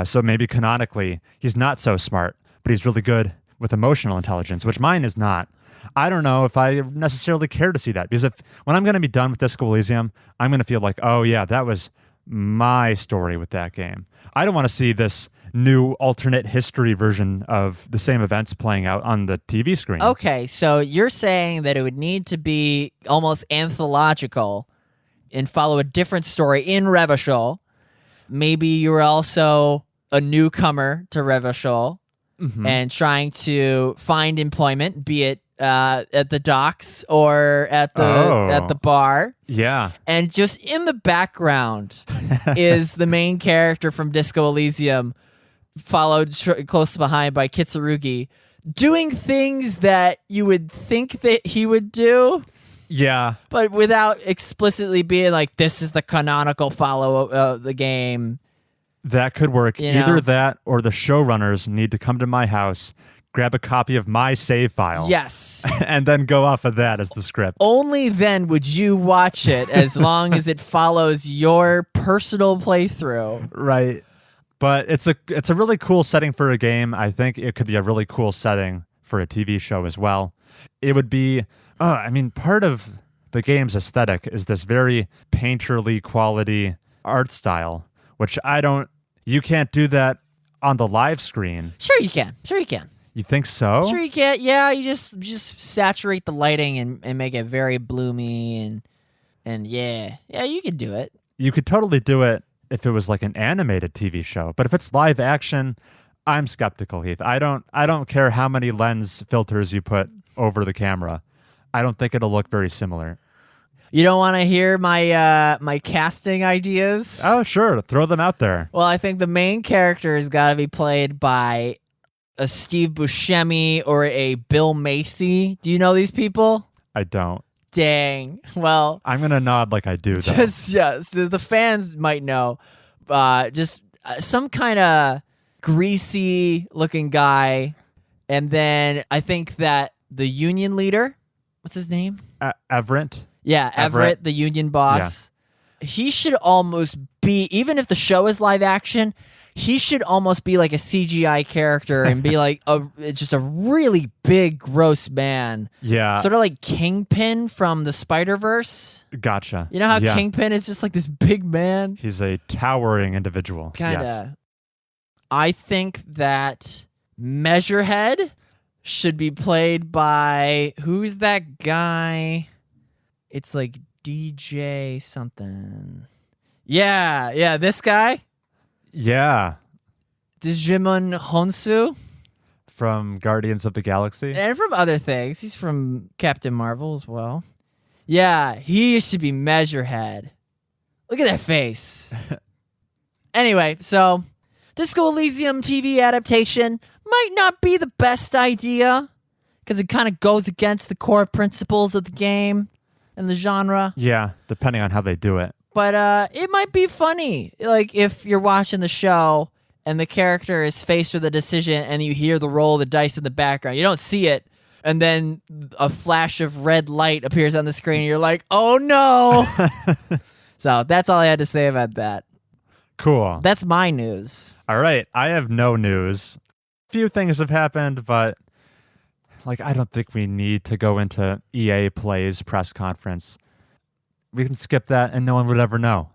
Speaker 2: So maybe canonically, he's not so smart, but he's really good with emotional intelligence, which mine is not. I don't know if I necessarily care to see that, because when I'm going to be done with Disco Elysium, I'm going to feel like, oh yeah, that was my story with that game. I don't want to see this new alternate history version of the same events playing out on the TV screen.
Speaker 1: Okay, so you're saying that it would need to be almost anthological and follow a different story in Revachol. Maybe you're also a newcomer to Revachol and trying to find employment, be it at the docks or at the bar.
Speaker 2: Yeah.
Speaker 1: And just in the background is the main character from Disco Elysium, followed close behind by Kitsurugi, doing things that you would think that he would do.
Speaker 2: Yeah.
Speaker 1: But without explicitly being like, this is the canonical follow of the game.
Speaker 2: That could work.
Speaker 1: You know?
Speaker 2: Either that or the showrunners need to come to my house, grab a copy of my save file.
Speaker 1: Yes.
Speaker 2: And then go off of that as the script.
Speaker 1: Only then would you watch it, as long as it follows your personal playthrough.
Speaker 2: Right. But it's a really cool setting for a game. I think it could be a really cool setting for a TV show as well. It would be, part of the game's aesthetic is this very painterly quality art style, which you can't do that on the live screen.
Speaker 1: Sure you can.
Speaker 2: You think so?
Speaker 1: Sure you can. Yeah, you just saturate the lighting and make it very bloomy and yeah, you could do it.
Speaker 2: You could totally do it if it was like an animated TV show. But if it's live action, I'm skeptical, Heath. I don't care how many lens filters you put over the camera. I don't think it'll look very similar.
Speaker 1: You don't want to hear my casting ideas?
Speaker 2: Oh, sure. Throw them out there.
Speaker 1: Well, I think the main character has got to be played by a Steve Buscemi or a Bill Macy. Do you know these people?
Speaker 2: I don't.
Speaker 1: Dang. Well,
Speaker 2: I'm going to nod like I do, though.
Speaker 1: Yes, the fans might know. Just some kind of greasy looking guy. And then I think that the union leader, what's his name?
Speaker 2: Everett.
Speaker 1: Yeah, Everett, the union boss. Yeah. He should almost be, even if the show is live action, he should almost be like a CGI character and be like just a really big, gross man.
Speaker 2: Yeah.
Speaker 1: Sort of like Kingpin from the Spider-Verse.
Speaker 2: Gotcha.
Speaker 1: You know how Kingpin is just like this big man?
Speaker 2: He's a towering individual.
Speaker 1: Kinda.
Speaker 2: Yes.
Speaker 1: I think that Measurehead should be played by, who's that guy? It's like DJ something. Yeah, this guy.
Speaker 2: Yeah.
Speaker 1: Digimon Honsu.
Speaker 2: From Guardians of the Galaxy.
Speaker 1: And from other things. He's from Captain Marvel as well. Yeah, he should be Measurehead. Look at that face. Anyway, so Disco Elysium TV adaptation might not be the best idea because it kind of goes against the core principles of the game. in the genre.
Speaker 2: Yeah, depending on how they do it.
Speaker 1: But it might be funny, like if you're watching the show and the character is faced with a decision and you hear the roll of the dice in the background. You don't see it, and then a flash of red light appears on the screen and you're like, oh no. So that's all I had to say about that.
Speaker 2: Cool.
Speaker 1: That's my news.
Speaker 2: All right, I have no news. Few things have happened, but like I don't think we need to go into EA Play's press conference. We can skip that and no one would ever know.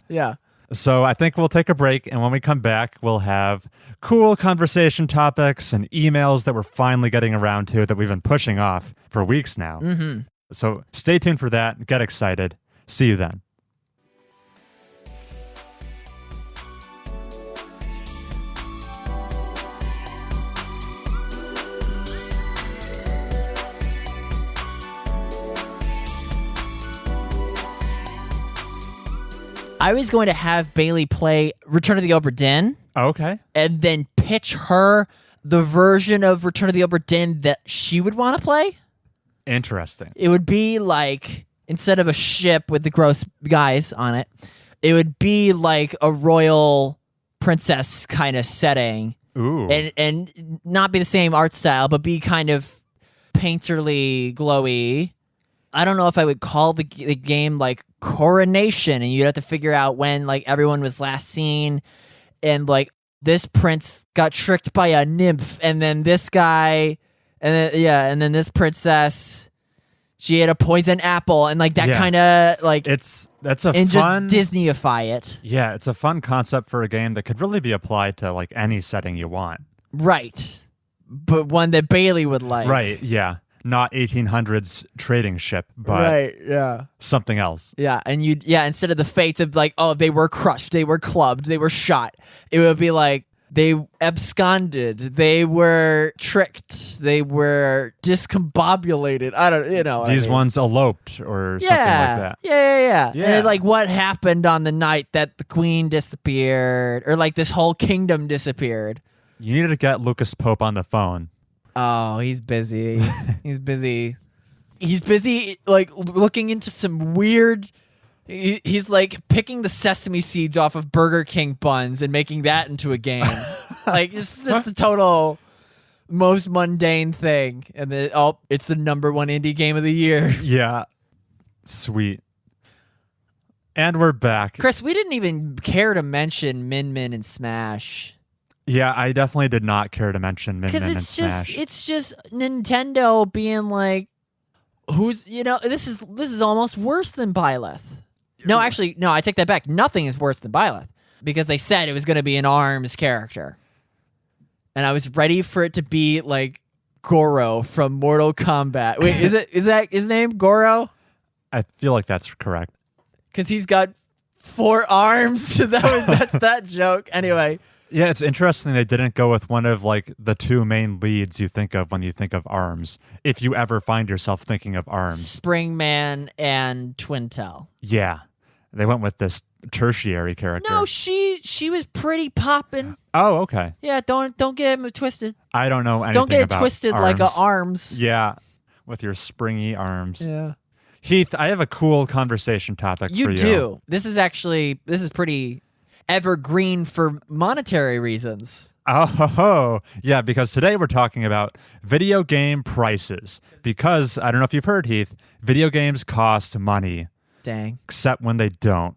Speaker 1: Yeah.
Speaker 2: So I think we'll take a break, and when we come back, we'll have cool conversation topics and emails that we're finally getting around to that we've been pushing off for weeks now.
Speaker 1: Mm-hmm.
Speaker 2: So stay tuned for that. Get excited. See you then.
Speaker 1: I was going to have Bailey play Return of the Obra Dinn
Speaker 2: Okay.
Speaker 1: and then pitch her the version of Return of the Obra Dinn that she would want to play.
Speaker 2: Interesting.
Speaker 1: It would be like, instead of a ship with the gross guys on it, it would be like a royal princess kind of setting.
Speaker 2: Ooh.
Speaker 1: And not be the same art style, but be kind of painterly, glowy. I don't know if I would call the game like Coronation, and you'd have to figure out when like everyone was last seen, and like this prince got tricked by a nymph, and then this guy, and then this princess, she ate a poison apple, and like that kind of like
Speaker 2: that's a
Speaker 1: and
Speaker 2: fun
Speaker 1: just Disneyify it.
Speaker 2: Yeah, it's a fun concept for a game that could really be applied to like any setting you want.
Speaker 1: Right. But one that Bailey would like.
Speaker 2: Right, yeah. Not 1800s trading ship, but
Speaker 1: right, yeah.
Speaker 2: something else.
Speaker 1: Yeah, and instead of the fates of like, oh, they were crushed, they were clubbed, they were shot, it would be like they absconded, they were tricked, they were discombobulated. I don't,
Speaker 2: These ones eloped or something like that.
Speaker 1: Yeah. And like what happened on the night that the queen disappeared, or like this whole kingdom disappeared.
Speaker 2: You needed to get Lucas Pope on the phone.
Speaker 1: Oh, he's busy. He's busy, like, looking into some weird... He's, like, picking the sesame seeds off of Burger King buns and making that into a game. Like, it's just the total most mundane thing. And then, it's the #1 indie game of the year.
Speaker 2: Yeah. Sweet. And we're back.
Speaker 1: Chris, we didn't even care to mention Min Min and Smash.
Speaker 2: Yeah, I definitely did not care to mention Min Min and Smash.
Speaker 1: It's just Nintendo being like, this is almost worse than Byleth. No, actually, no, I take that back. Nothing is worse than Byleth, because they said it was going to be an ARMS character. And I was ready for it to be like Goro from Mortal Kombat. Wait, is that his name, Goro?
Speaker 2: I feel like that's correct.
Speaker 1: Because he's got 4 arms. That's that joke. Anyway.
Speaker 2: Yeah, it's interesting they didn't go with one of like the 2 main leads you think of when you think of ARMS, if you ever find yourself thinking of ARMS.
Speaker 1: Springman and Twintel.
Speaker 2: Yeah. They went with this tertiary character.
Speaker 1: No, she was pretty poppin'.
Speaker 2: Oh, okay.
Speaker 1: Yeah, don't get it twisted.
Speaker 2: I don't know anything
Speaker 1: Don't get it
Speaker 2: about
Speaker 1: twisted
Speaker 2: ARMS.
Speaker 1: like a arms.
Speaker 2: Yeah, with your springy arms.
Speaker 1: Yeah.
Speaker 2: Heath, I have a cool conversation topic for you.
Speaker 1: You do. This is pretty evergreen for monetary reasons.
Speaker 2: Oh, yeah, because today we're talking about video game prices. Because, I don't know if you've heard, Heath, video games cost money.
Speaker 1: Dang.
Speaker 2: Except when they don't.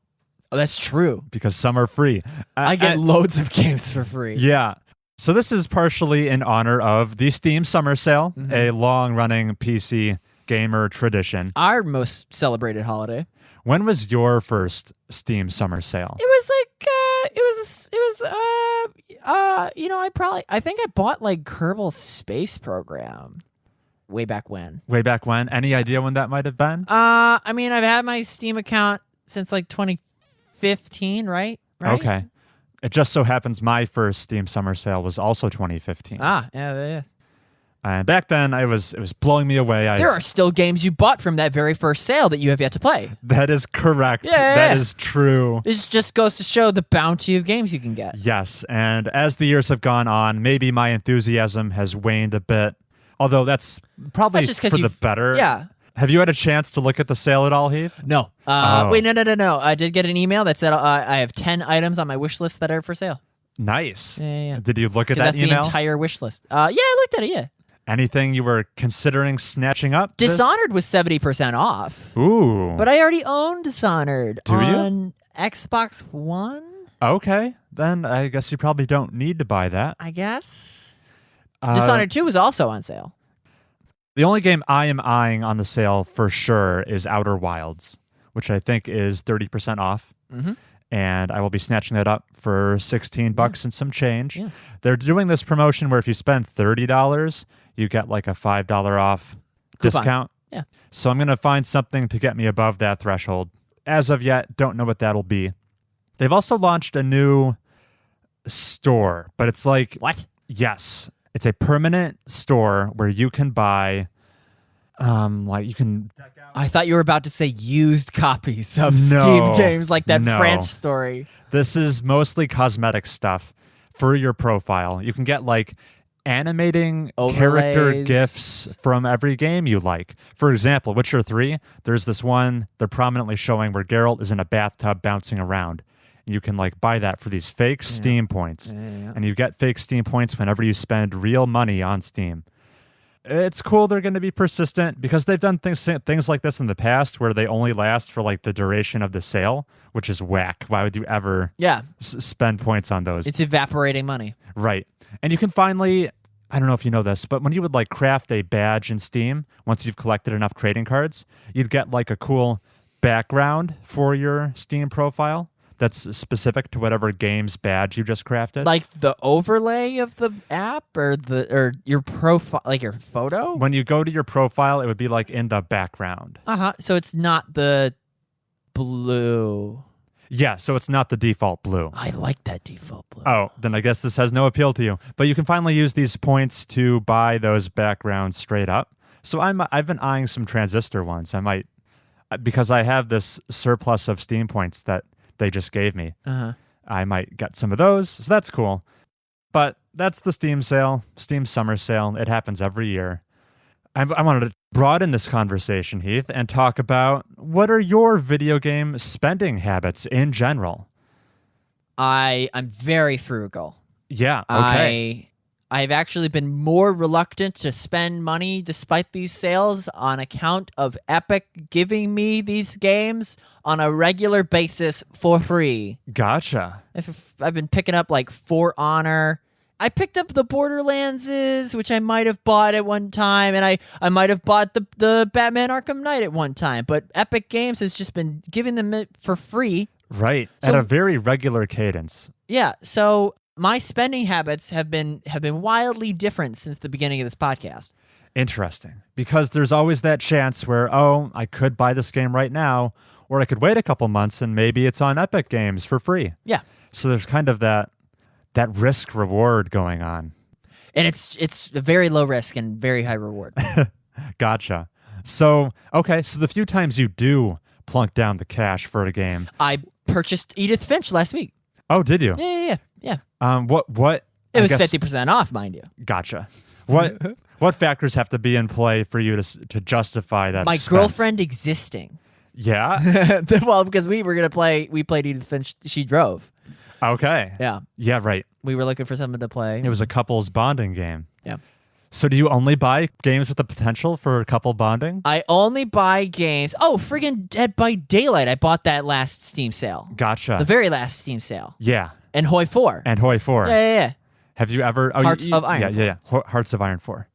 Speaker 1: Oh, that's true.
Speaker 2: Because some are free.
Speaker 1: I get loads of games for free.
Speaker 2: Yeah. So this is partially in honor of the Steam Summer Sale, a long-running PC gamer tradition.
Speaker 1: Our most celebrated holiday.
Speaker 2: When was your first Steam Summer Sale?
Speaker 1: It was like, I think I bought like Kerbal Space Program way back when.
Speaker 2: Way back when? Any idea when that might have been?
Speaker 1: I mean, I've had my Steam account since like 2015, right?
Speaker 2: Okay. It just so happens my first Steam Summer Sale was also 2015.
Speaker 1: Yeah.
Speaker 2: And back then, it was blowing me away.
Speaker 1: There are still games you bought from that very first sale that you have yet to play.
Speaker 2: That is correct. That is true.
Speaker 1: This just goes to show the bounty of games you can get.
Speaker 2: Yes, and as the years have gone on, maybe my enthusiasm has waned a bit. Although that's probably
Speaker 1: That's just 'cause
Speaker 2: for the better.
Speaker 1: Yeah.
Speaker 2: Have you had a chance to look at the sale at all, Heath?
Speaker 1: No. Wait, no. I did get an email that said I have 10 items on my wish list that are for sale.
Speaker 2: Nice.
Speaker 1: Yeah.
Speaker 2: Did you look at that
Speaker 1: That's
Speaker 2: email?
Speaker 1: the entire wish list. Yeah, I looked at it, yeah.
Speaker 2: Anything you were considering snatching up?
Speaker 1: Dishonored was 70% off.
Speaker 2: Ooh.
Speaker 1: But I already own Dishonored
Speaker 2: Do you?
Speaker 1: on Xbox One,
Speaker 2: Okay. Then I guess you probably don't need to buy that.
Speaker 1: I guess. Dishonored 2 was also on sale.
Speaker 2: The only game I am eyeing on the sale for sure is Outer Wilds, which I think is 30% off.
Speaker 1: Mm-hmm.
Speaker 2: And I will be snatching that up for $16 and some change.
Speaker 1: Yeah.
Speaker 2: They're doing this promotion where if you spend $30, you get like a $5 off discount.
Speaker 1: Yeah.
Speaker 2: So I'm going to find something to get me above that threshold. As of yet, don't know what that'll be. They've also launched a new store, but it's like...
Speaker 1: What?
Speaker 2: Yes. It's a permanent store where you can buy, you can...
Speaker 1: I thought you were about to say used copies of Steam games like that French story.
Speaker 2: This is mostly cosmetic stuff for your profile. You can get like animating character
Speaker 1: Overlays.
Speaker 2: GIFs from every game you like. For example, Witcher 3, there's this one they're prominently showing where Geralt is in a bathtub bouncing around. You can like buy that for these fake Steam points. And you get fake Steam points whenever you spend real money on Steam. It's cool they're going to be persistent because they've done things like this in the past where they only last for like the duration of the sale, which is whack. Why would you ever spend points on those?
Speaker 1: It's evaporating money.
Speaker 2: Right. And you can finally, I don't know if you know this, but when you would like craft a badge in Steam, once you've collected enough trading cards, you'd get like a cool background for your Steam profile that's specific to whatever game's badge you just crafted.
Speaker 1: Like the overlay of the app or your profile, like your photo?
Speaker 2: When you go to your profile, it would be like in the background.
Speaker 1: So it's not the blue.
Speaker 2: Yeah, so it's not the default blue.
Speaker 1: I like that default blue.
Speaker 2: Oh, then I guess this has no appeal to you. But you can finally use these points to buy those backgrounds straight up. So I've been eyeing some transistor ones. I might, because I have this surplus of Steam points that they just gave me. I might get some of those, so that's cool. But that's the Steam sale, Steam summer sale. It happens every year. I wanted to broaden this conversation, Heath, and talk about what are your video game spending habits in general?
Speaker 1: I'm very frugal.
Speaker 2: Yeah, okay.
Speaker 1: I've actually been more reluctant to spend money despite these sales on account of Epic giving me these games on a regular basis for free.
Speaker 2: Gotcha.
Speaker 1: I've been picking up like For Honor. I picked up the Borderlandses, which I might have bought at one time, and I might have bought the Batman Arkham Knight at one time, but Epic Games has just been giving them it for free.
Speaker 2: Right.
Speaker 1: So,
Speaker 2: at a very regular cadence.
Speaker 1: Yeah, so my spending habits have been wildly different since the beginning of this podcast.
Speaker 2: Interesting. Because there's always that chance where, I could buy this game right now, or I could wait a couple months and maybe it's on Epic Games for free.
Speaker 1: Yeah.
Speaker 2: So there's kind of that risk reward going on.
Speaker 1: And it's a very low risk and very high reward.
Speaker 2: Gotcha. So the few times you do plunk down the cash for a game.
Speaker 1: I purchased Edith Finch last week.
Speaker 2: Oh, did you?
Speaker 1: Yeah.
Speaker 2: What?
Speaker 1: It was 50% off, mind you.
Speaker 2: Gotcha. What factors have to be in play for you to justify that
Speaker 1: My
Speaker 2: expense?
Speaker 1: girlfriend existing.
Speaker 2: Yeah?
Speaker 1: Well, because we played Edith Finch, she drove.
Speaker 2: Okay.
Speaker 1: Yeah.
Speaker 2: Yeah, right.
Speaker 1: We were looking for someone to play.
Speaker 2: It was a couples bonding game.
Speaker 1: Yeah.
Speaker 2: So do you only buy games with the potential for couple bonding?
Speaker 1: I only buy games. Oh, friggin' Dead by Daylight. I bought that last Steam sale.
Speaker 2: Gotcha.
Speaker 1: The very last Steam sale.
Speaker 2: Yeah.
Speaker 1: And Hoi 4.
Speaker 2: And Hoi 4.
Speaker 1: Yeah.
Speaker 2: Have you ever...
Speaker 1: Hearts of Iron.
Speaker 2: Yeah. Hearts of Iron 4.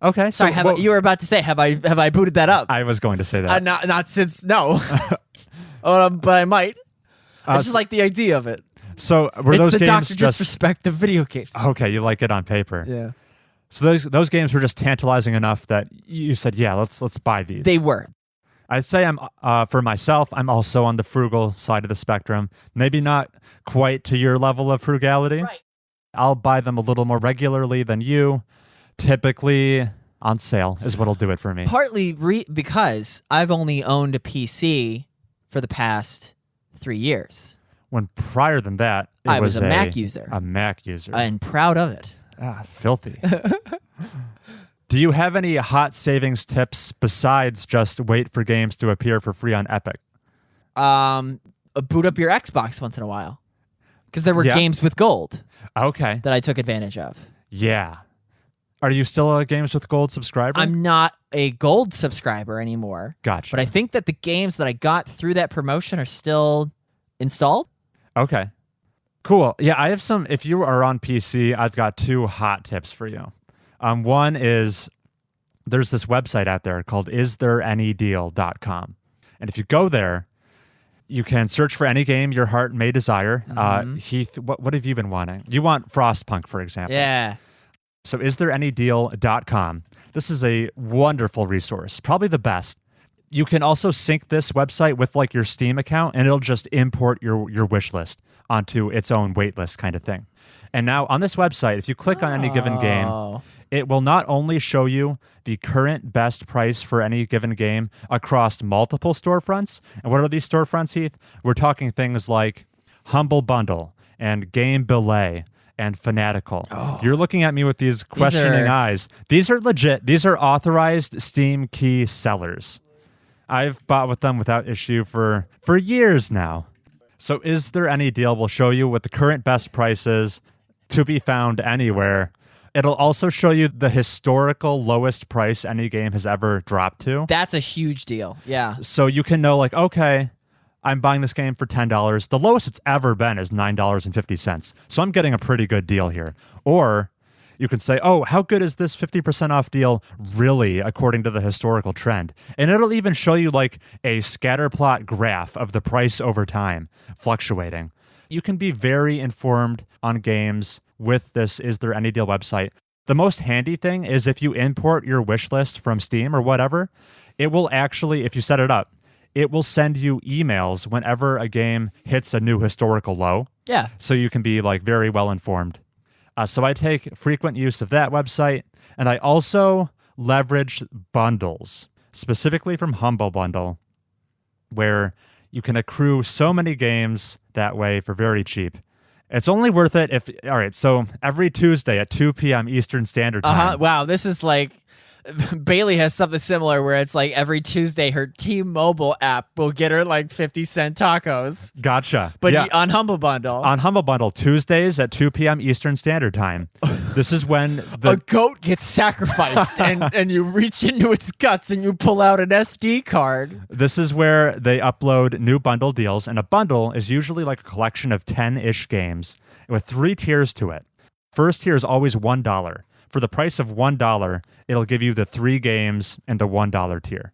Speaker 2: Okay.
Speaker 1: Sorry, you were about to say, have I booted that up?
Speaker 2: I was going to say that.
Speaker 1: Not since, no. But I might. I just like the idea of it.
Speaker 2: So were
Speaker 1: it's
Speaker 2: those
Speaker 1: the
Speaker 2: games
Speaker 1: Dr. Disrespect of video games.
Speaker 2: Okay, you like it on paper.
Speaker 1: Yeah.
Speaker 2: So those games were just tantalizing enough that you said, yeah, let's buy these.
Speaker 1: They were.
Speaker 2: I'd say for myself, I'm also on the frugal side of the spectrum. Maybe not quite to your level of frugality.
Speaker 1: Right.
Speaker 2: I'll buy them a little more regularly than you. Typically on sale is what'll do it for me.
Speaker 1: Partly because I've only owned a PC for the past 3 years.
Speaker 2: When prior than that,
Speaker 1: I was a Mac user.
Speaker 2: A Mac user.
Speaker 1: And proud of it.
Speaker 2: Filthy. Do you have any hot savings tips besides just wait for games to appear for free on Epic?
Speaker 1: Boot up your Xbox once in a while. Because there were games with gold.
Speaker 2: Okay.
Speaker 1: That I took advantage of.
Speaker 2: Yeah. Are you still a Games with Gold subscriber?
Speaker 1: I'm not a gold subscriber anymore.
Speaker 2: Gotcha.
Speaker 1: But I think that the games that I got through that promotion are still installed.
Speaker 2: Okay. Cool. Yeah, I have some. If you are on PC, I've got 2 hot tips for you. One is there's this website out there called istthereanydeal.com. And if you go there, you can search for any game your heart may desire. Heath, what have you been wanting? You want Frostpunk, for example.
Speaker 1: Yeah.
Speaker 2: So istthereanydeal.com. This is a wonderful resource, probably the best. You can also sync this website with like your Steam account, and it'll just import your wish list onto its own wait list kind of thing. And now on this website, if you click on any given game, it will not only show you the current best price for any given game across multiple storefronts. And what are these storefronts, Heath? We're talking things like Humble Bundle and Game Belay and Fanatical. You're looking at me with these questioning eyes. These are legit. These are authorized Steam key sellers. I've bought with them without issue for years now. So Is There Any Deal will show you what the current best price is to be found anywhere. It'll also show you the historical lowest price any game has ever dropped to.
Speaker 1: That's a huge deal. Yeah.
Speaker 2: So you can know, like, okay, I'm buying this game for $10. The lowest it's ever been is $9.50. So I'm getting a pretty good deal here. Or you can say, oh, how good is this 50% off deal really according to the historical trend? And it'll even show you like a scatter plot graph of the price over time fluctuating. You can be very informed on games with this Is There Any Deal website. The most handy thing is if you import your wish list from Steam or whatever, it will actually, if you set it up, it will send you emails whenever a game hits a new historical low.
Speaker 1: Yeah.
Speaker 2: So you can be like very well informed. So I take frequent use of that website, and I also leverage bundles, specifically from Humble Bundle, where you can accrue so many games that way for very cheap. It's only worth it if, all right, so every Tuesday at 2 p.m. Eastern Standard Time.
Speaker 1: Wow, this is like, Bailey has something similar where it's like every Tuesday her T-Mobile app will get her like 50-cent tacos.
Speaker 2: Gotcha.
Speaker 1: But
Speaker 2: yeah.
Speaker 1: on Humble Bundle.
Speaker 2: On Humble Bundle, Tuesdays at 2 p.m. Eastern Standard Time. This is when
Speaker 1: a goat gets sacrificed and you reach into its guts and you pull out an SD card.
Speaker 2: This is where they upload new bundle deals, and a bundle is usually like a collection of 10-ish games with 3 tiers to it. First tier is always $1. For the price of $1, it'll give you the 3 games in the $1 tier.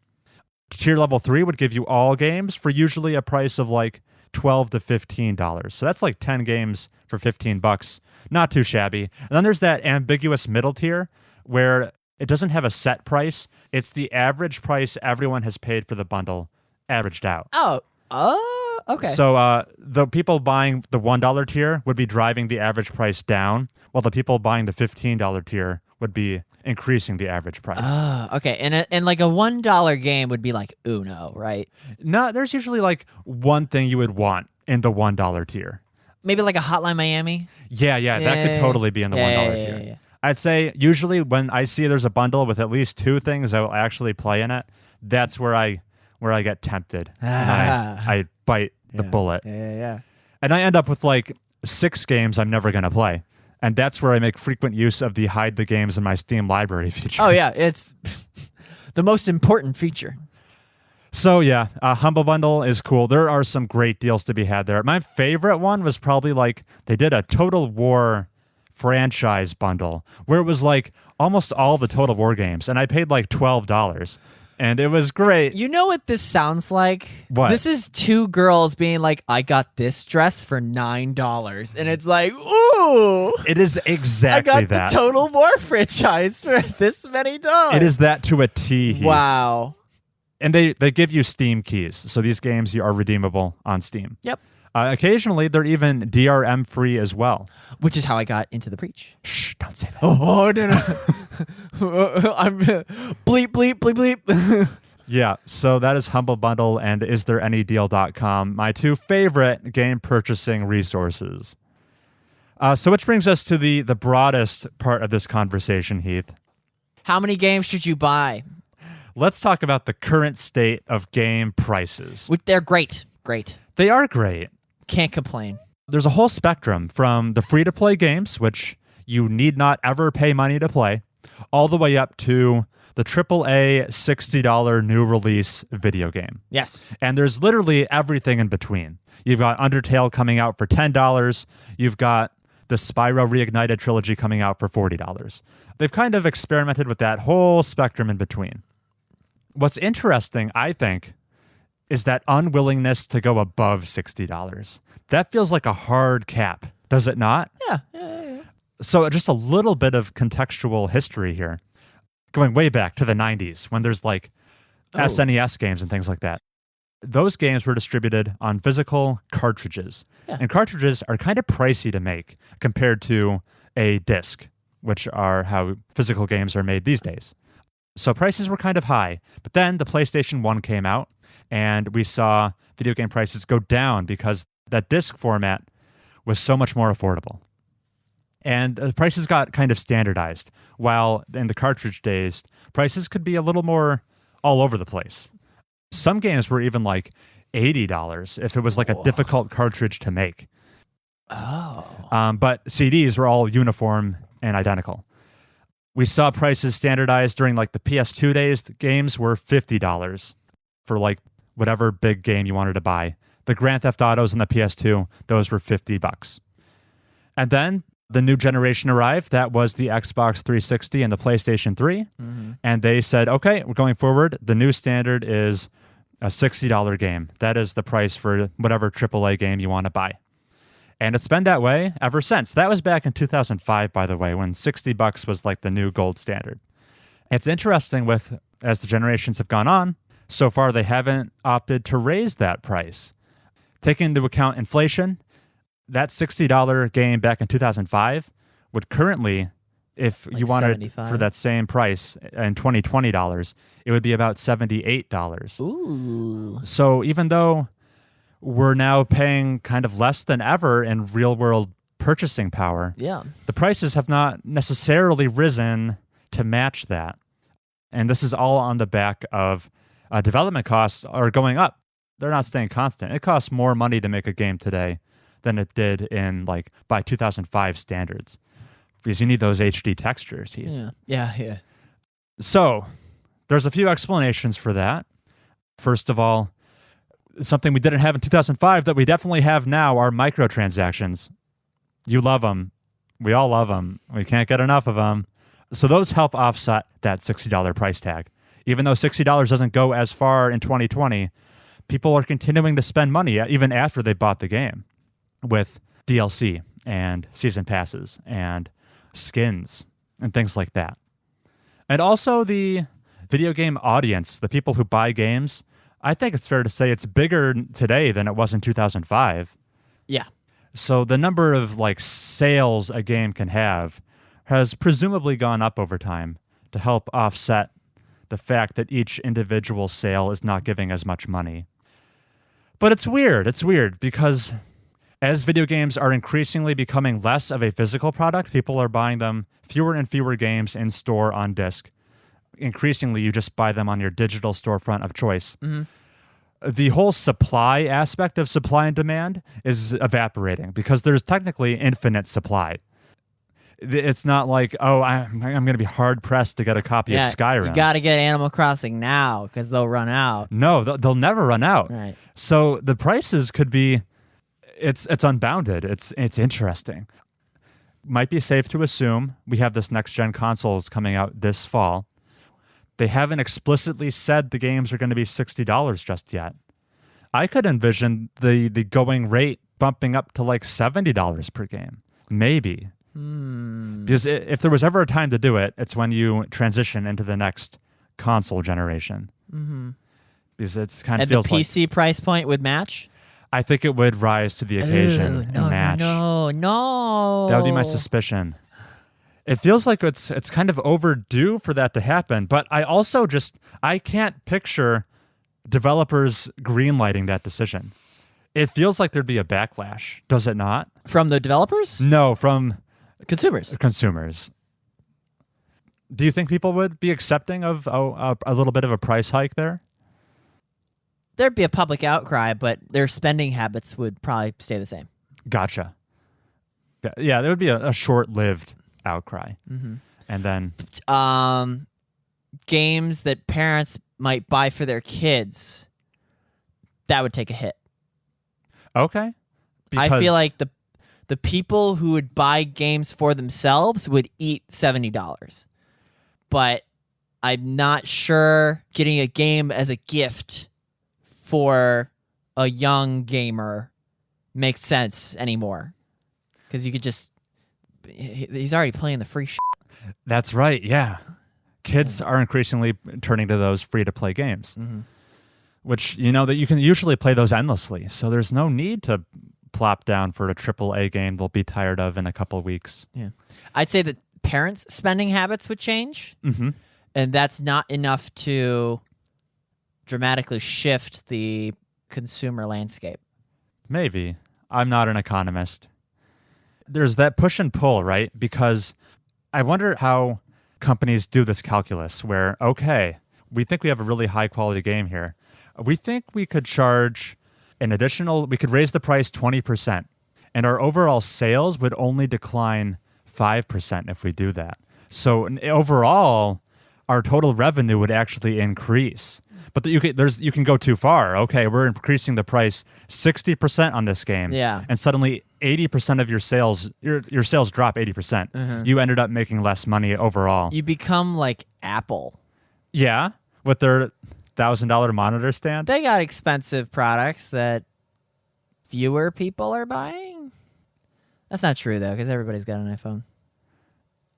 Speaker 2: Tier level 3 would give you all games for usually a price of like $12 to $15. So that's like 10 games for $15. Not too shabby. And then there's that ambiguous middle tier where it doesn't have a set price. It's the average price everyone has paid for the bundle averaged out.
Speaker 1: Okay.
Speaker 2: So the people buying the $1 tier would be driving the average price down, while the people buying the $15 tier would be increasing the average price.
Speaker 1: Okay. And like a $1 game would be like Uno, right?
Speaker 2: No, there's usually like one thing you would want in the $1 tier.
Speaker 1: Maybe like a Hotline Miami?
Speaker 2: Yeah, that could totally be in the $1 tier.
Speaker 1: Yeah.
Speaker 2: I'd say usually when I see there's a bundle with at least 2 things I will actually play in it, that's where I get tempted. And I bite the bullet.
Speaker 1: Yeah.
Speaker 2: And I end up with like 6 games I'm never going to play. And that's where I make frequent use of the hide the games in my Steam library feature.
Speaker 1: Oh, yeah. It's the most important feature.
Speaker 2: So, yeah, Humble Bundle is cool. There are some great deals to be had there. My favorite one was probably like they did a Total War franchise bundle where it was like almost all the Total War games. And I paid like $12. And it was great.
Speaker 1: You know what this sounds like?
Speaker 2: What?
Speaker 1: This is 2 girls being like, I got this dress for $9. And it's like, ooh.
Speaker 2: It is exactly
Speaker 1: I got
Speaker 2: that.
Speaker 1: the Total War franchise for this many dollars.
Speaker 2: It is that to a T. Heath.
Speaker 1: Wow.
Speaker 2: And they give you Steam keys. So these games are redeemable on Steam.
Speaker 1: Yep.
Speaker 2: Occasionally, they're even DRM free as well.
Speaker 1: Which is how I got into the Preach.
Speaker 2: Shh, don't say that.
Speaker 1: Oh, no. I'm bleep, bleep, bleep, bleep.
Speaker 2: Yeah, so that is Humble Bundle and istthereanydeal.com, my 2 favorite game purchasing resources. So which brings us to the broadest part of this conversation, Heath.
Speaker 1: How many games should you buy?
Speaker 2: Let's talk about the current state of game prices.
Speaker 1: They're great. Great.
Speaker 2: They are great.
Speaker 1: Can't complain.
Speaker 2: There's a whole spectrum from the free-to-play games, which you need not ever pay money to play, all the way up to the AAA $60 new release video game.
Speaker 1: Yes.
Speaker 2: And there's literally everything in between. You've got Undertale coming out for $10. You've got the Spyro Reignited trilogy coming out for $40. They've kind of experimented with that whole spectrum in between. What's interesting, I think, is that unwillingness to go above $60. That feels like a hard cap, does it not?
Speaker 1: Yeah.
Speaker 2: So just a little bit of contextual history here. Going way back to the 90s when there's like SNES games and things like that. Those games were distributed on physical cartridges. Yeah. And cartridges are kind of pricey to make compared to a disc, which are how physical games are made these days. So prices were kind of high. But then the PlayStation 1 came out, and we saw video game prices go down because that disc format was so much more affordable. And the prices got kind of standardized, while in the cartridge days, prices could be a little more all over the place. Some games were even like $80 if it was like a difficult cartridge to make. But CDs were all uniform and identical. We saw prices standardized during like the PS2 days. The games were $50 for like whatever big game you wanted to buy. The Grand Theft Autos and the PS2, those were $50. And then the new generation arrived. That was the Xbox 360 and the PlayStation 3. Mm-hmm. And they said, okay, we're going forward. The new standard is a $60 game. That is the price for whatever AAA game you want to buy. And it's been that way ever since. That was back in 2005, by the way, when $60 was like the new gold standard. It's interesting as the generations have gone on, so far they haven't opted to raise that price. Taking into account inflation, that $60 game back in 2005 would currently, if like you wanted $75. For that same price in $20, it would be about $78.
Speaker 1: Ooh.
Speaker 2: So even though we're now paying kind of less than ever in real-world purchasing power, the prices have not necessarily risen to match that. And this is all on the back of development costs are going up. They're not staying constant. It costs more money to make a game today than it did by 2005 standards, because you need those HD textures, Heath.
Speaker 1: Yeah.
Speaker 2: So there's a few explanations for that. First of all, something we didn't have in 2005 that we definitely have now are microtransactions. You love them. We all love them. We can't get enough of them. So those help offset that $60 price tag. Even though $60 doesn't go as far in 2020, people are continuing to spend money even after they bought the game with DLC and season passes and skins and things like that. And also the video game audience, the people who buy games, I think it's fair to say it's bigger today than it was in 2005.
Speaker 1: Yeah.
Speaker 2: So the number of sales a game can have has presumably gone up over time to help offset the fact that each individual sale is not giving as much money. But it's weird. It's weird because as video games are increasingly becoming less of a physical product, people are buying them fewer and fewer games in store on disc. Increasingly, you just buy them on your digital storefront of choice. Mm-hmm. The whole supply aspect of supply and demand is evaporating because there's technically infinite supply. It's not like, I'm going to be hard-pressed to get a copy of Skyrim.
Speaker 1: You got to get Animal Crossing now because they'll run out.
Speaker 2: No, they'll never run out.
Speaker 1: Right.
Speaker 2: So the prices could be... It's unbounded. It's interesting. Might be safe to assume we have this next-gen consoles coming out this fall. They haven't explicitly said the games are going to be $60 just yet. I could envision the going rate bumping up to like $70 per game. Maybe. Because if there was ever a time to do it, it's when you transition into the next console generation. Mm-hmm. Because it's kind of feels
Speaker 1: like... And the PC price point would match?
Speaker 2: I think it would rise to the occasion and match.
Speaker 1: No.
Speaker 2: That would be my suspicion. It feels like it's kind of overdue for that to happen, but I can't picture developers greenlighting that decision. It feels like there'd be a backlash, does it not?
Speaker 1: From the developers?
Speaker 2: No, from
Speaker 1: consumers.
Speaker 2: Do you think people would be accepting of a little bit of a price hike there?
Speaker 1: There'd be a public outcry, but their spending habits would probably stay the same.
Speaker 2: Gotcha. Yeah, there would be a short-lived outcry.
Speaker 1: Mm-hmm.
Speaker 2: And then
Speaker 1: games that parents might buy for their kids, that would take a hit.
Speaker 2: Okay.
Speaker 1: I feel like the people who would buy games for themselves would eat $70. But I'm not sure getting a game as a gift for a young gamer makes sense anymore. Because you could just... He's already playing the free shit.
Speaker 2: That's right, yeah. Kids are increasingly turning to those free-to-play games, which, that you can usually play those endlessly. So there's no need to plop down for a AAA game they'll be tired of in a couple of weeks.
Speaker 1: Yeah, I'd say that parents' spending habits would change, and that's not enough to dramatically shift the consumer landscape.
Speaker 2: Maybe. I'm not an economist. There's that push and pull, right? Because I wonder how companies do this calculus where, okay, we think we have a really high quality game here. We think we could charge we could raise the price 20%, and our overall sales would only decline 5% if we do that. So overall, our total revenue would actually increase. But you can go too far. Okay, we're increasing the price 60% on this game.
Speaker 1: Yeah.
Speaker 2: And suddenly 80% of your sales drop 80%. You ended up making less money overall.
Speaker 1: You become like Apple.
Speaker 2: Yeah, with their $1,000 monitor stand.
Speaker 1: They got expensive products that fewer people are buying. That's not true though, because everybody's got an iPhone.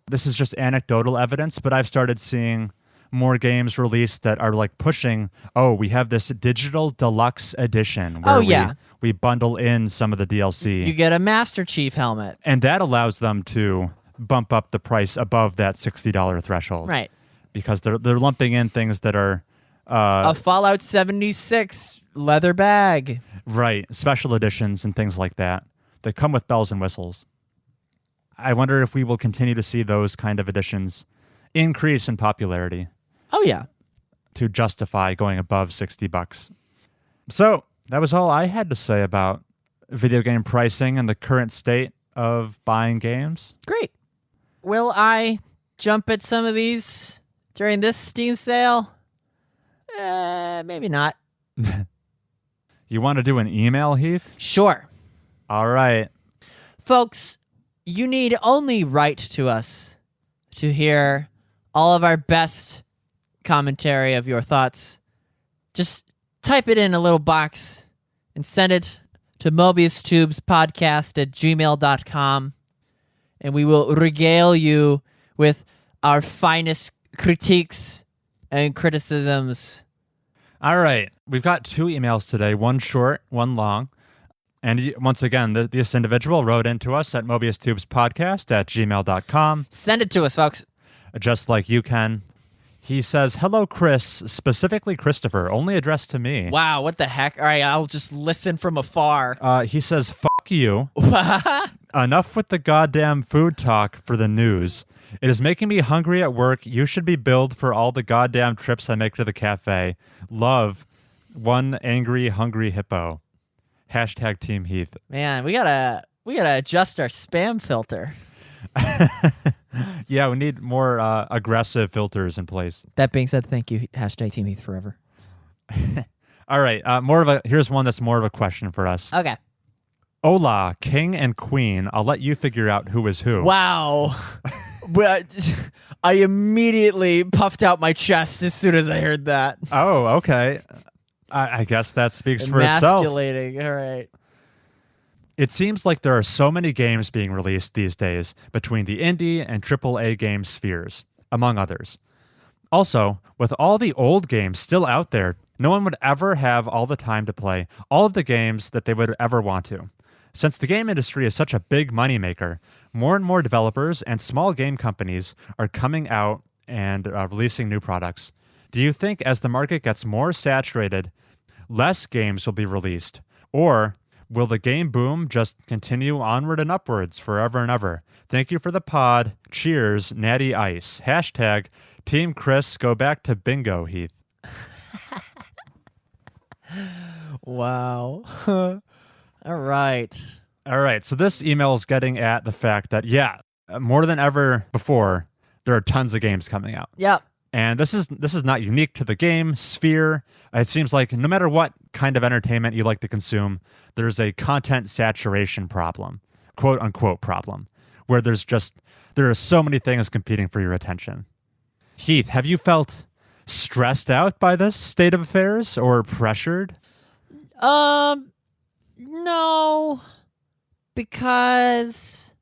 Speaker 2: This is just anecdotal evidence, but I've started seeing more games released that are like pushing, we have this digital deluxe edition where we bundle in some of the DLC.
Speaker 1: You get a Master Chief helmet.
Speaker 2: And that allows them to bump up the price above that $60 threshold.
Speaker 1: Right.
Speaker 2: Because they're lumping in things that are...
Speaker 1: a Fallout 76 leather bag.
Speaker 2: Right. Special editions and things like that come with bells and whistles. I wonder if we will continue to see those kind of editions increase in popularity.
Speaker 1: Oh, yeah.
Speaker 2: To justify going above $60. So that was all I had to say about video game pricing and the current state of buying games.
Speaker 1: Great. Will I jump at some of these during this Steam sale? Maybe not.
Speaker 2: You want to do an email, Heath?
Speaker 1: Sure.
Speaker 2: All right.
Speaker 1: Folks, you need only write to us to hear all of our best commentary of your thoughts. Just type it in a little box and send it to mobiustubespodcast@gmail.com, and we will regale you with our finest critiques and criticisms.
Speaker 2: All right. We've got 2 emails today, one short, one long. And once again, this individual wrote into us at mobiustubespodcast@gmail.com.
Speaker 1: Send it to us, folks.
Speaker 2: Just like you can. He says, "Hello, Chris, specifically Christopher, only addressed to me."
Speaker 1: Wow, what the heck? All right, I'll just listen from afar.
Speaker 2: He says, "Fuck you. Enough with the goddamn food talk for the news. It is making me hungry at work. You should be billed for all the goddamn trips I make to the cafe. Love, one angry, hungry hippo. Hashtag Team Heath."
Speaker 1: Man, we gotta adjust our spam filter.
Speaker 2: Yeah, we need more aggressive filters in place.
Speaker 1: That being said, thank you. Hashtag Team Heath forever.
Speaker 2: All right, here's one that's more of a question for us.
Speaker 1: Okay.
Speaker 2: Hola, king and queen. I'll let you figure out who is who.
Speaker 1: Wow. I immediately puffed out my chest as soon as I heard that.
Speaker 2: Oh, okay. I guess that speaks for itself.
Speaker 1: Emasculating. All right.
Speaker 2: It seems like there are so many games being released these days between the indie and AAA game spheres, among others. Also, with all the old games still out there, no one would ever have all the time to play all of the games that they would ever want to. Since the game industry is such a big moneymaker, more and more developers and small game companies are coming out and releasing new products. Do you think as the market gets more saturated, less games will be released? Or Will the game boom just continue onward and upwards forever and ever? Thank you for the pod. Cheers, Natty Ice. Hashtag Team Chris, go back to bingo, Heath.
Speaker 1: Wow. All right.
Speaker 2: All right, so this email is getting at the fact that, more than ever before, there are tons of games coming out.
Speaker 1: Yep.
Speaker 2: And this is not unique to the game sphere. It seems like no matter what kind of entertainment you like to consume, there's a content saturation problem, quote unquote problem, where there are so many things competing for your attention. Heath, have you felt stressed out by this state of affairs or pressured?
Speaker 1: No, because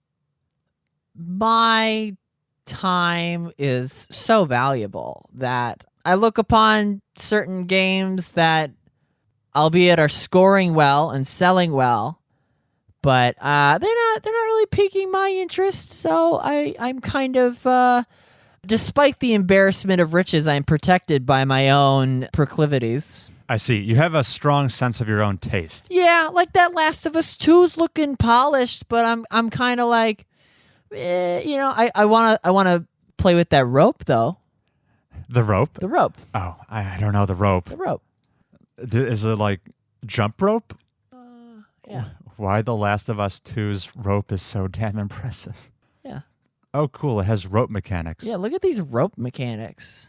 Speaker 1: my time is so valuable that I look upon certain games that, albeit are scoring well and selling well, but they're not really piquing my interest. So I'm kind of, despite the embarrassment of riches, I'm protected by my own proclivities.
Speaker 2: I see. You have a strong sense of your own taste.
Speaker 1: Yeah, like that Last of Us 2's looking polished, but I'm kind of like, I wanna play with that rope though.
Speaker 2: The rope?
Speaker 1: The rope.
Speaker 2: Oh, I don't know the rope.
Speaker 1: The rope.
Speaker 2: Is it like jump rope?
Speaker 1: Yeah.
Speaker 2: Why the Last of Us 2's rope is so damn impressive.
Speaker 1: Yeah.
Speaker 2: Oh, cool. It has rope mechanics.
Speaker 1: Yeah, look at these rope mechanics.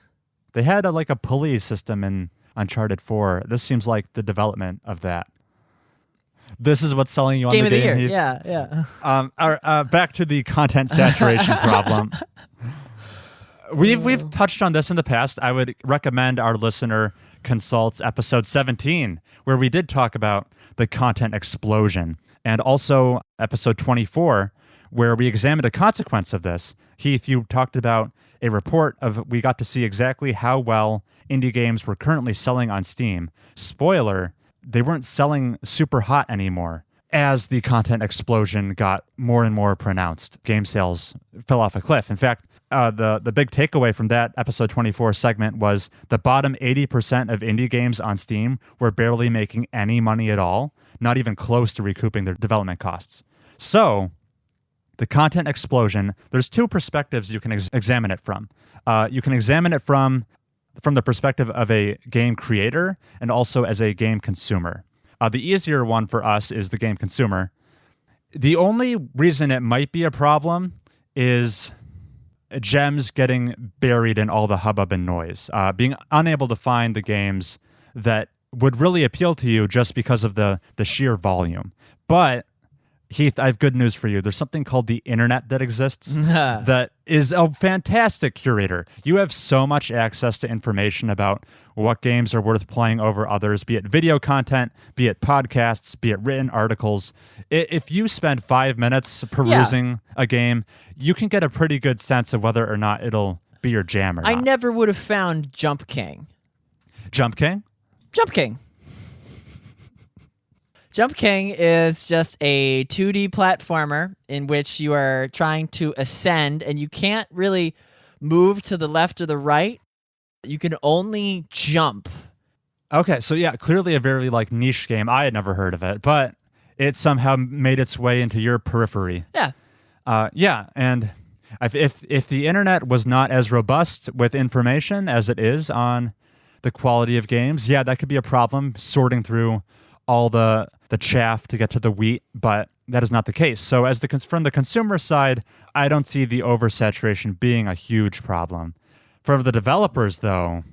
Speaker 2: They had a pulley system in Uncharted 4. This seems like the development of that. This is what's selling you on
Speaker 1: Game
Speaker 2: the
Speaker 1: of the
Speaker 2: game.
Speaker 1: year.
Speaker 2: Heath.
Speaker 1: Yeah.
Speaker 2: Back to the content saturation problem. We've touched on this in the past. I would recommend our listener consults episode 17, where we did talk about the content explosion, and also episode 24, where we examined a consequence of this. Heath, you talked about a report of we got to see exactly how well indie games were currently selling on Steam. Spoiler, they weren't selling super hot anymore. As the content explosion got more and more pronounced, game sales fell off a cliff. In fact, the big takeaway from that episode 24 segment was the bottom 80% of indie games on Steam were barely making any money at all, not even close to recouping their development costs. So, the content explosion, there's two perspectives you can examine it from. You can examine it from the perspective of a game creator and also as a game consumer. The easier one for us is the game consumer. The only reason it might be a problem is gems getting buried in all the hubbub and noise, being unable to find the games that would really appeal to you just because of the sheer volume. But Heath, I have good news for you. There's something called the internet that exists that is a fantastic curator. You have so much access to information about what games are worth playing over others, be it video content, be it podcasts, be it written articles. If you spend 5 minutes perusing a game, you can get a pretty good sense of whether or not it'll be your jam or not.
Speaker 1: I never would have found Jump King.
Speaker 2: Jump King?
Speaker 1: Jump King. Jump King is just a 2D platformer in which you are trying to ascend, and you can't really move to the left or the right. You can only jump.
Speaker 2: Okay, so yeah, clearly a very niche game. I had never heard of it, but it somehow made its way into your periphery.
Speaker 1: Yeah.
Speaker 2: And if the internet was not as robust with information as it is on the quality of games, that could be a problem, sorting through all the chaff to get to the wheat, but that is not the case. So from the consumer side, I don't see the oversaturation being a huge problem. For the developers, though,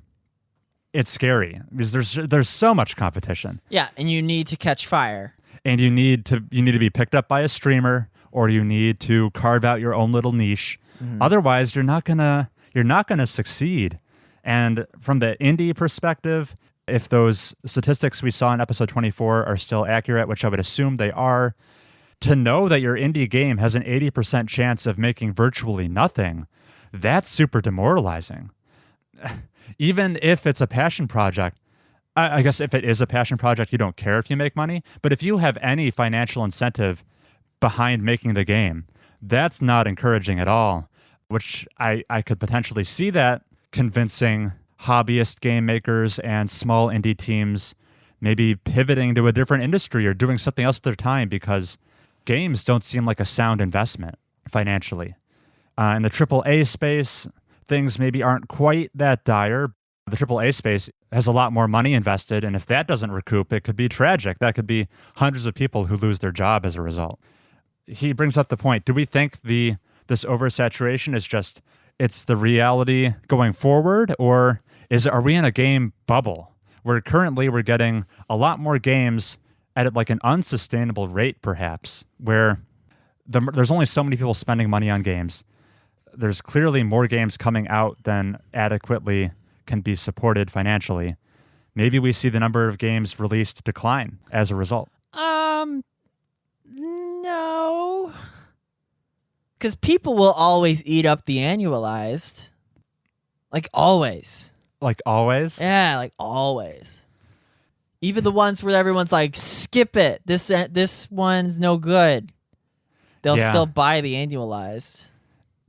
Speaker 2: it's scary because there's so much competition.
Speaker 1: Yeah, and you need to catch fire.
Speaker 2: And you need to be picked up by a streamer, or you need to carve out your own little niche. Mm-hmm. Otherwise, you're not gonna succeed. And from the indie perspective, if those statistics we saw in episode 24 are still accurate, which I would assume they are, to know that your indie game has an 80% chance of making virtually nothing, that's super demoralizing. Even if it's a passion project, I guess if it is a passion project, you don't care if you make money, but if you have any financial incentive behind making the game, that's not encouraging at all, which I could potentially see that convincing hobbyist game makers and small indie teams maybe pivoting to a different industry or doing something else with their time because games don't seem like a sound investment financially. In the AAA space, things maybe aren't quite that dire. The AAA space has a lot more money invested, and if that doesn't recoup, it could be tragic. That could be hundreds of people who lose their job as a result. He brings up the point, do we think this oversaturation is just, it's the reality going forward, or are we in a game bubble where currently we're getting a lot more games at like an unsustainable rate, perhaps, where there's only so many people spending money on games. There's clearly more games coming out than adequately can be supported financially. Maybe we see the number of games released decline as a result.
Speaker 1: No. Because people will always eat up the annualized. Like always.
Speaker 2: Like always?
Speaker 1: Yeah, like always. Even the ones where everyone's like, skip it. This one's no good. They'll still buy the annualized.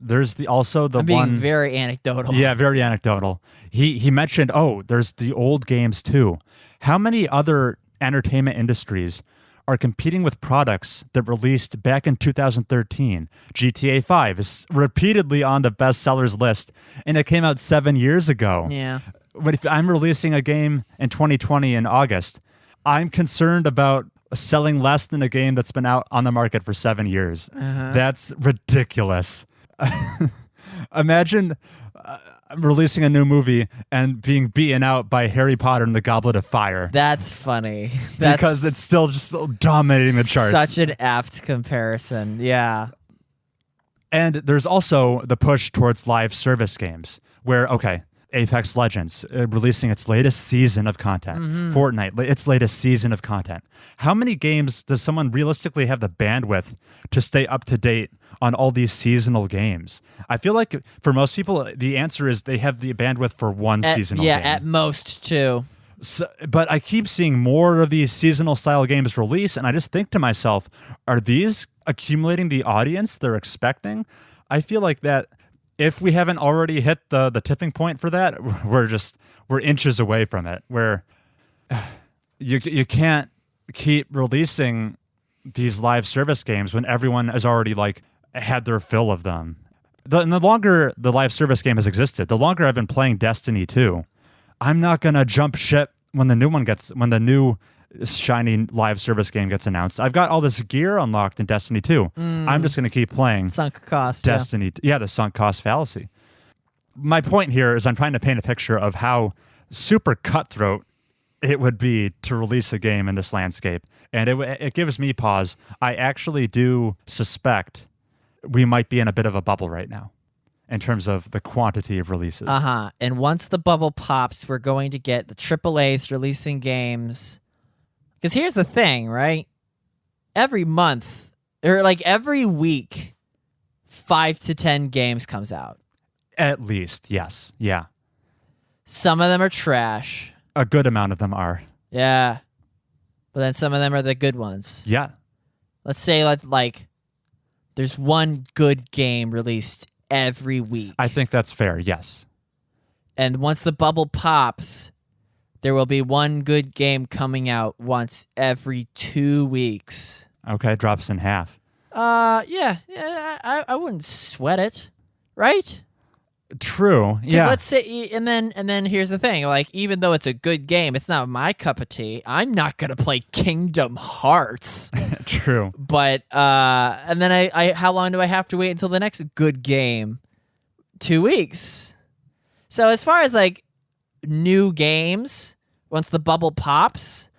Speaker 2: There's also the
Speaker 1: I'm
Speaker 2: one
Speaker 1: being very anecdotal.
Speaker 2: Yeah, very anecdotal. He mentioned, there's the old games too. How many other entertainment industries are competing with products that released back in 2013? GTA 5 is repeatedly on the bestsellers list, and it came out 7 years ago.
Speaker 1: Yeah.
Speaker 2: But if I'm releasing a game in 2020 in August, I'm concerned about selling less than a game that's been out on the market for 7 years. That's ridiculous. Imagine releasing a new movie and being beaten out by Harry Potter and the Goblet of Fire.
Speaker 1: That's funny.
Speaker 2: Because it's still just dominating the charts.
Speaker 1: Such an apt comparison. Yeah.
Speaker 2: And there's also the push towards live service games where, Apex Legends releasing its latest season of content. Fortnite, its latest season of content. How many games does someone realistically have the bandwidth to stay up to date on all these seasonal games? I feel like for most people, the answer is they have the bandwidth for one seasonal game.
Speaker 1: Yeah, at most two.
Speaker 2: So, but I keep seeing more of these seasonal style games release, and I just think to myself, are these accumulating the audience they're expecting? I feel like that if we haven't already hit the tipping point for that, we're inches away from it, where you can't keep releasing these live service games when everyone has already had their fill of them. The longer the live service game has existed, the longer I've been playing Destiny 2. I'm not gonna jump ship when the new shiny live service game gets announced. I've got all this gear unlocked in Destiny 2. I'm just going to keep playing
Speaker 1: sunk cost
Speaker 2: Destiny. Yeah, the sunk cost fallacy. My point here is I'm trying to paint a picture of how super cutthroat it would be to release a game in this landscape. And it gives me pause. I actually do suspect we might be in a bit of a bubble right now in terms of the quantity of releases.
Speaker 1: And once the bubble pops, we're going to get the AAAs releasing games. Because here's the thing, right? Every month, or every week, 5 to 10 games comes out.
Speaker 2: At least, yes. Yeah.
Speaker 1: Some of them are trash.
Speaker 2: A good amount of them are.
Speaker 1: Yeah. But then some of them are the good ones.
Speaker 2: Yeah.
Speaker 1: Let's say there's one good game released every week.
Speaker 2: I think that's fair, yes.
Speaker 1: And once the bubble pops, there will be one good game coming out once every 2 weeks.
Speaker 2: Okay, drops in half.
Speaker 1: Yeah, I wouldn't sweat it, right?
Speaker 2: True. Yeah.
Speaker 1: Let's say, and then here's the thing: even though it's a good game, it's not my cup of tea. I'm not gonna play Kingdom Hearts.
Speaker 2: True.
Speaker 1: But and then I how long do I have to wait until the next good game? 2 weeks. So as far as new games, once the bubble pops,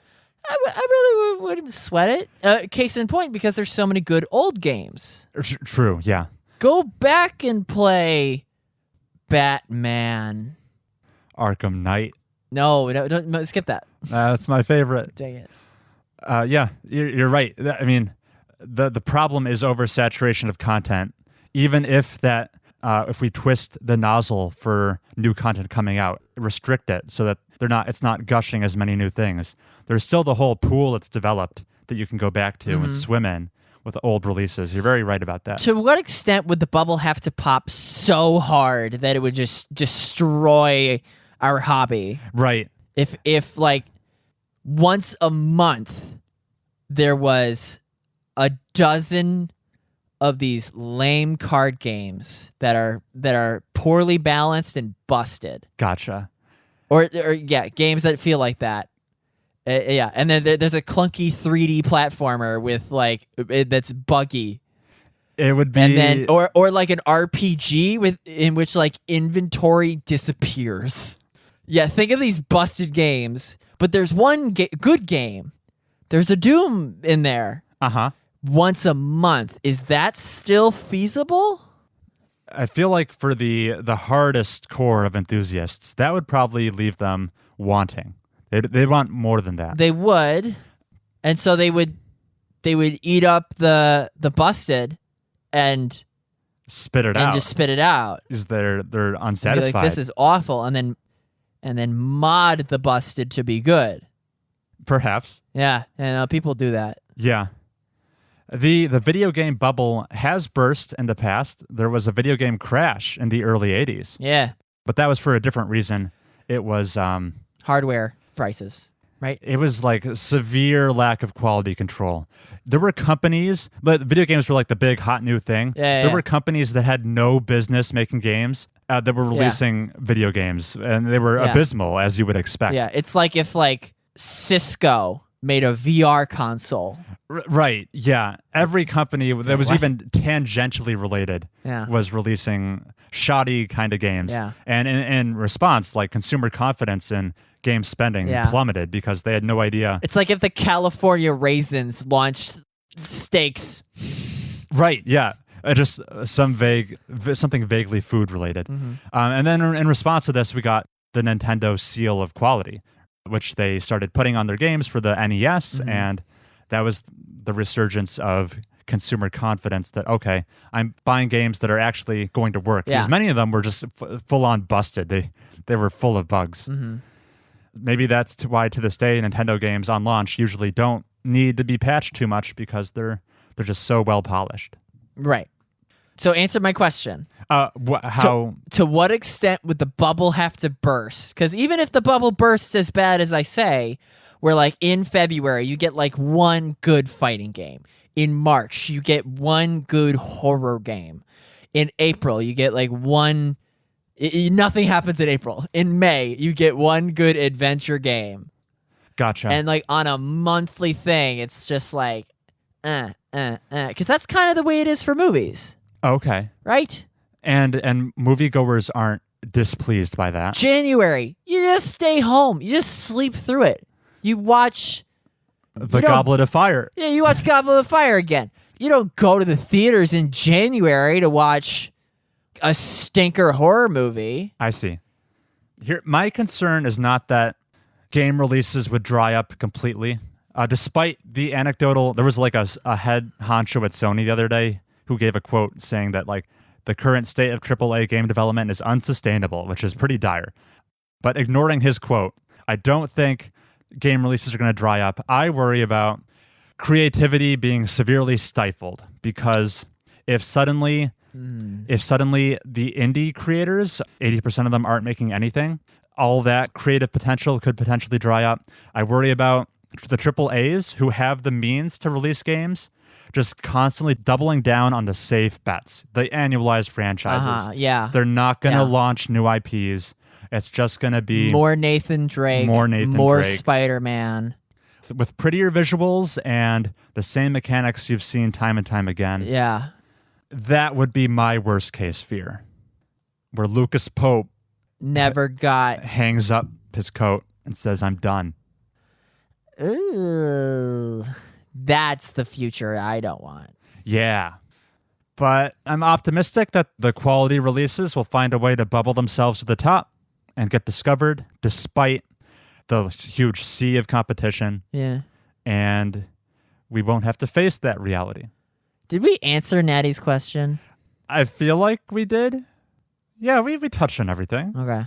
Speaker 1: I really wouldn't sweat it. Case in point, because there's so many good old games.
Speaker 2: True, yeah.
Speaker 1: Go back and play Batman.
Speaker 2: Arkham Knight.
Speaker 1: No, don't skip that.
Speaker 2: That's my favorite.
Speaker 1: Dang it.
Speaker 2: Yeah, you're right. I mean, the problem is oversaturation of content. Even if if we twist the nozzle for new content coming out, restrict it so that it's not gushing as many new things. There's still the whole pool that's developed that you can go back to and swim in with old releases. You're very right about that.
Speaker 1: To what extent would the bubble have to pop so hard that it would just destroy our hobby?
Speaker 2: Right.
Speaker 1: If once a month, there was a dozen of these lame card games that are poorly balanced and busted.
Speaker 2: Gotcha.
Speaker 1: Or games that feel like that. And then there's a clunky 3D platformer with that's buggy.
Speaker 2: It would be,
Speaker 1: and then or like an RPG in which like inventory disappears. Yeah, think of these busted games, but there's one good game. There's a Doom in there. Once a month. Is that still feasible?
Speaker 2: I feel like for the hardest core of enthusiasts, that would probably leave them wanting. They'd want more than that.
Speaker 1: They would, and so they would eat up the busted and
Speaker 2: spit it out.
Speaker 1: And just spit it out.
Speaker 2: Is they're unsatisfied.
Speaker 1: Like, this is awful, and then mod the busted to be good.
Speaker 2: Perhaps.
Speaker 1: Yeah, and people do that.
Speaker 2: Yeah. The video game bubble has burst in the past. There was a video game crash in the early 80s.
Speaker 1: Yeah.
Speaker 2: But that was for a different reason. It was
Speaker 1: hardware prices, right?
Speaker 2: It was like severe lack of quality control. There were companies, but video games were like the big hot new thing.
Speaker 1: Yeah,
Speaker 2: there were companies that had no business making games that were releasing video games, and they were abysmal, as you would expect.
Speaker 1: Yeah, it's like if Cisco made a VR console.
Speaker 2: Right, yeah. Every company that was even tangentially related was releasing shoddy kind of games.
Speaker 1: Yeah.
Speaker 2: And in response, like consumer confidence in game spending plummeted because they had no idea.
Speaker 1: It's like if the California Raisins launched steaks.
Speaker 2: Right, yeah. Just something vaguely food related.
Speaker 1: Mm-hmm.
Speaker 2: And then in response to this, we got the Nintendo seal of quality, which they started putting on their games for the NES, and that was the resurgence of consumer confidence that, okay, I'm buying games that are actually going to work. Because many of them were just full-on busted. They were full of bugs.
Speaker 1: Mm-hmm.
Speaker 2: Maybe that's why to this day Nintendo games on launch usually don't need to be patched too much because they're just so well polished.
Speaker 1: Right. So answer my question.
Speaker 2: How?
Speaker 1: To what extent would the bubble have to burst? Because even if the bubble bursts as bad as I say, where like in February you get like one good fighting game. In March you get one good horror game. In April you get like one. Nothing happens in April. In May you get one good adventure game.
Speaker 2: Gotcha.
Speaker 1: And like on a monthly thing, it's just like, because that's kind of the way it is for movies.
Speaker 2: Okay.
Speaker 1: Right?
Speaker 2: And moviegoers aren't displeased by that.
Speaker 1: January, you just stay home. You just sleep through it. You watch...
Speaker 2: Goblet of Fire.
Speaker 1: Yeah, you watch Goblet of Fire again. You don't go to the theaters in January to watch a stinker horror movie.
Speaker 2: I see. Here, my concern is not that game releases would dry up completely. Despite the anecdotal... There was like a head honcho at Sony the other day who gave a quote saying that like the current state of AAA game development is unsustainable, which is pretty dire. But ignoring his quote, I don't think game releases are going to dry up. I worry about creativity being severely stifled because if suddenly the indie creators, 80% of them aren't making anything, all that creative potential could potentially dry up. I worry about the AAAs who have the means to release games just constantly doubling down on the safe bets, the annualized franchises. They're not going to launch new IPs. It's just going to be
Speaker 1: more Nathan Drake, more Spider-Man.
Speaker 2: With prettier visuals and the same mechanics you've seen time and time again.
Speaker 1: Yeah.
Speaker 2: That would be my worst case fear. Where Lucas Pope hangs up his coat and says, I'm done.
Speaker 1: Ooh. That's the future I don't want.
Speaker 2: Yeah. But I'm optimistic that the quality releases will find a way to bubble themselves to the top and get discovered despite the huge sea of competition.
Speaker 1: Yeah.
Speaker 2: And we won't have to face that reality.
Speaker 1: Did we answer Natty's question?
Speaker 2: I feel like we did. Yeah, we touched on everything.
Speaker 1: Okay.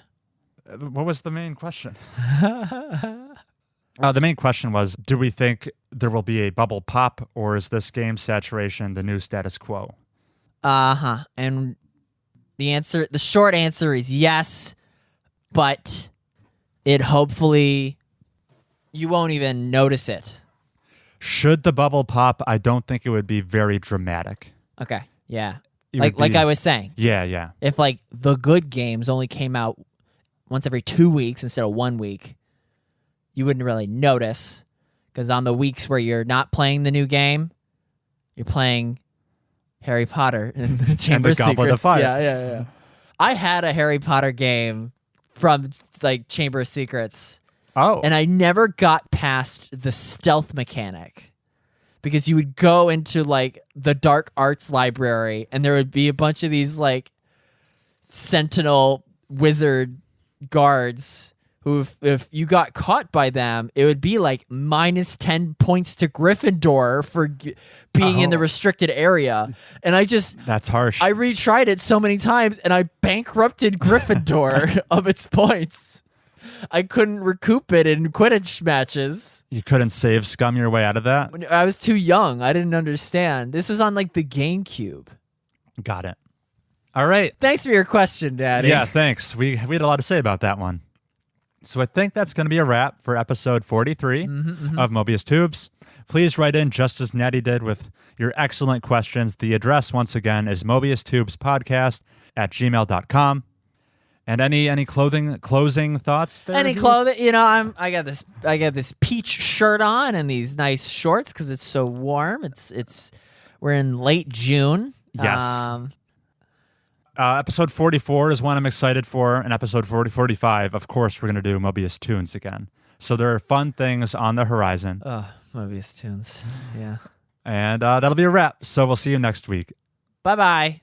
Speaker 2: What was the main question? The main question was, do we think there will be a bubble pop, or is this game saturation the new status quo?
Speaker 1: And the short answer is yes, but it hopefully, You won't even notice it.
Speaker 2: Should the bubble pop, I don't think it would be very dramatic.
Speaker 1: Okay. Yeah.
Speaker 2: It
Speaker 1: Like
Speaker 2: would be-
Speaker 1: I was saying,
Speaker 2: Yeah.
Speaker 1: if like the good games only came out once every 2 weeks instead of 1 week, you wouldn't really notice, because on the weeks where you're not playing the new game, you're playing Harry Potter and the Chamber of
Speaker 2: Goblet of
Speaker 1: Secrets.
Speaker 2: Fire.
Speaker 1: Yeah. I had a Harry Potter game from like Chamber of Secrets,
Speaker 2: Oh.
Speaker 1: and I never got past the stealth mechanic, because you would go into like the dark arts library and there would be a bunch of these like sentinel wizard guards who, if you got caught by them, it would be like minus 10 points to Gryffindor for being in the restricted area. And
Speaker 2: That's harsh.
Speaker 1: I retried it so many times and I bankrupted Gryffindor of its points. I couldn't recoup it in Quidditch matches.
Speaker 2: You couldn't save scum your way out of that?
Speaker 1: I was too young. I didn't understand. This was on like the GameCube.
Speaker 2: Got it. All right.
Speaker 1: Thanks for your question, Daddy.
Speaker 2: Yeah, thanks. We had a lot to say about that one. So I think that's going to be a wrap for episode 43 of Mobius Tubes. Please write in just as Natty did with your excellent questions. The address, once again, is mobiustubespodcast@gmail.com. And any closing thoughts there?
Speaker 1: Any
Speaker 2: Heath?
Speaker 1: clothing, you know, I got this peach shirt on and these nice shorts because it's so warm. We're in late June.
Speaker 2: Yes. Episode 44 is one I'm excited for, and episode 45, of course, we're going to do Mobius Tunes again. So there are fun things on the horizon.
Speaker 1: Oh, Mobius Tunes. Yeah.
Speaker 2: And that'll be a wrap. So we'll see you next week.
Speaker 1: Bye-bye.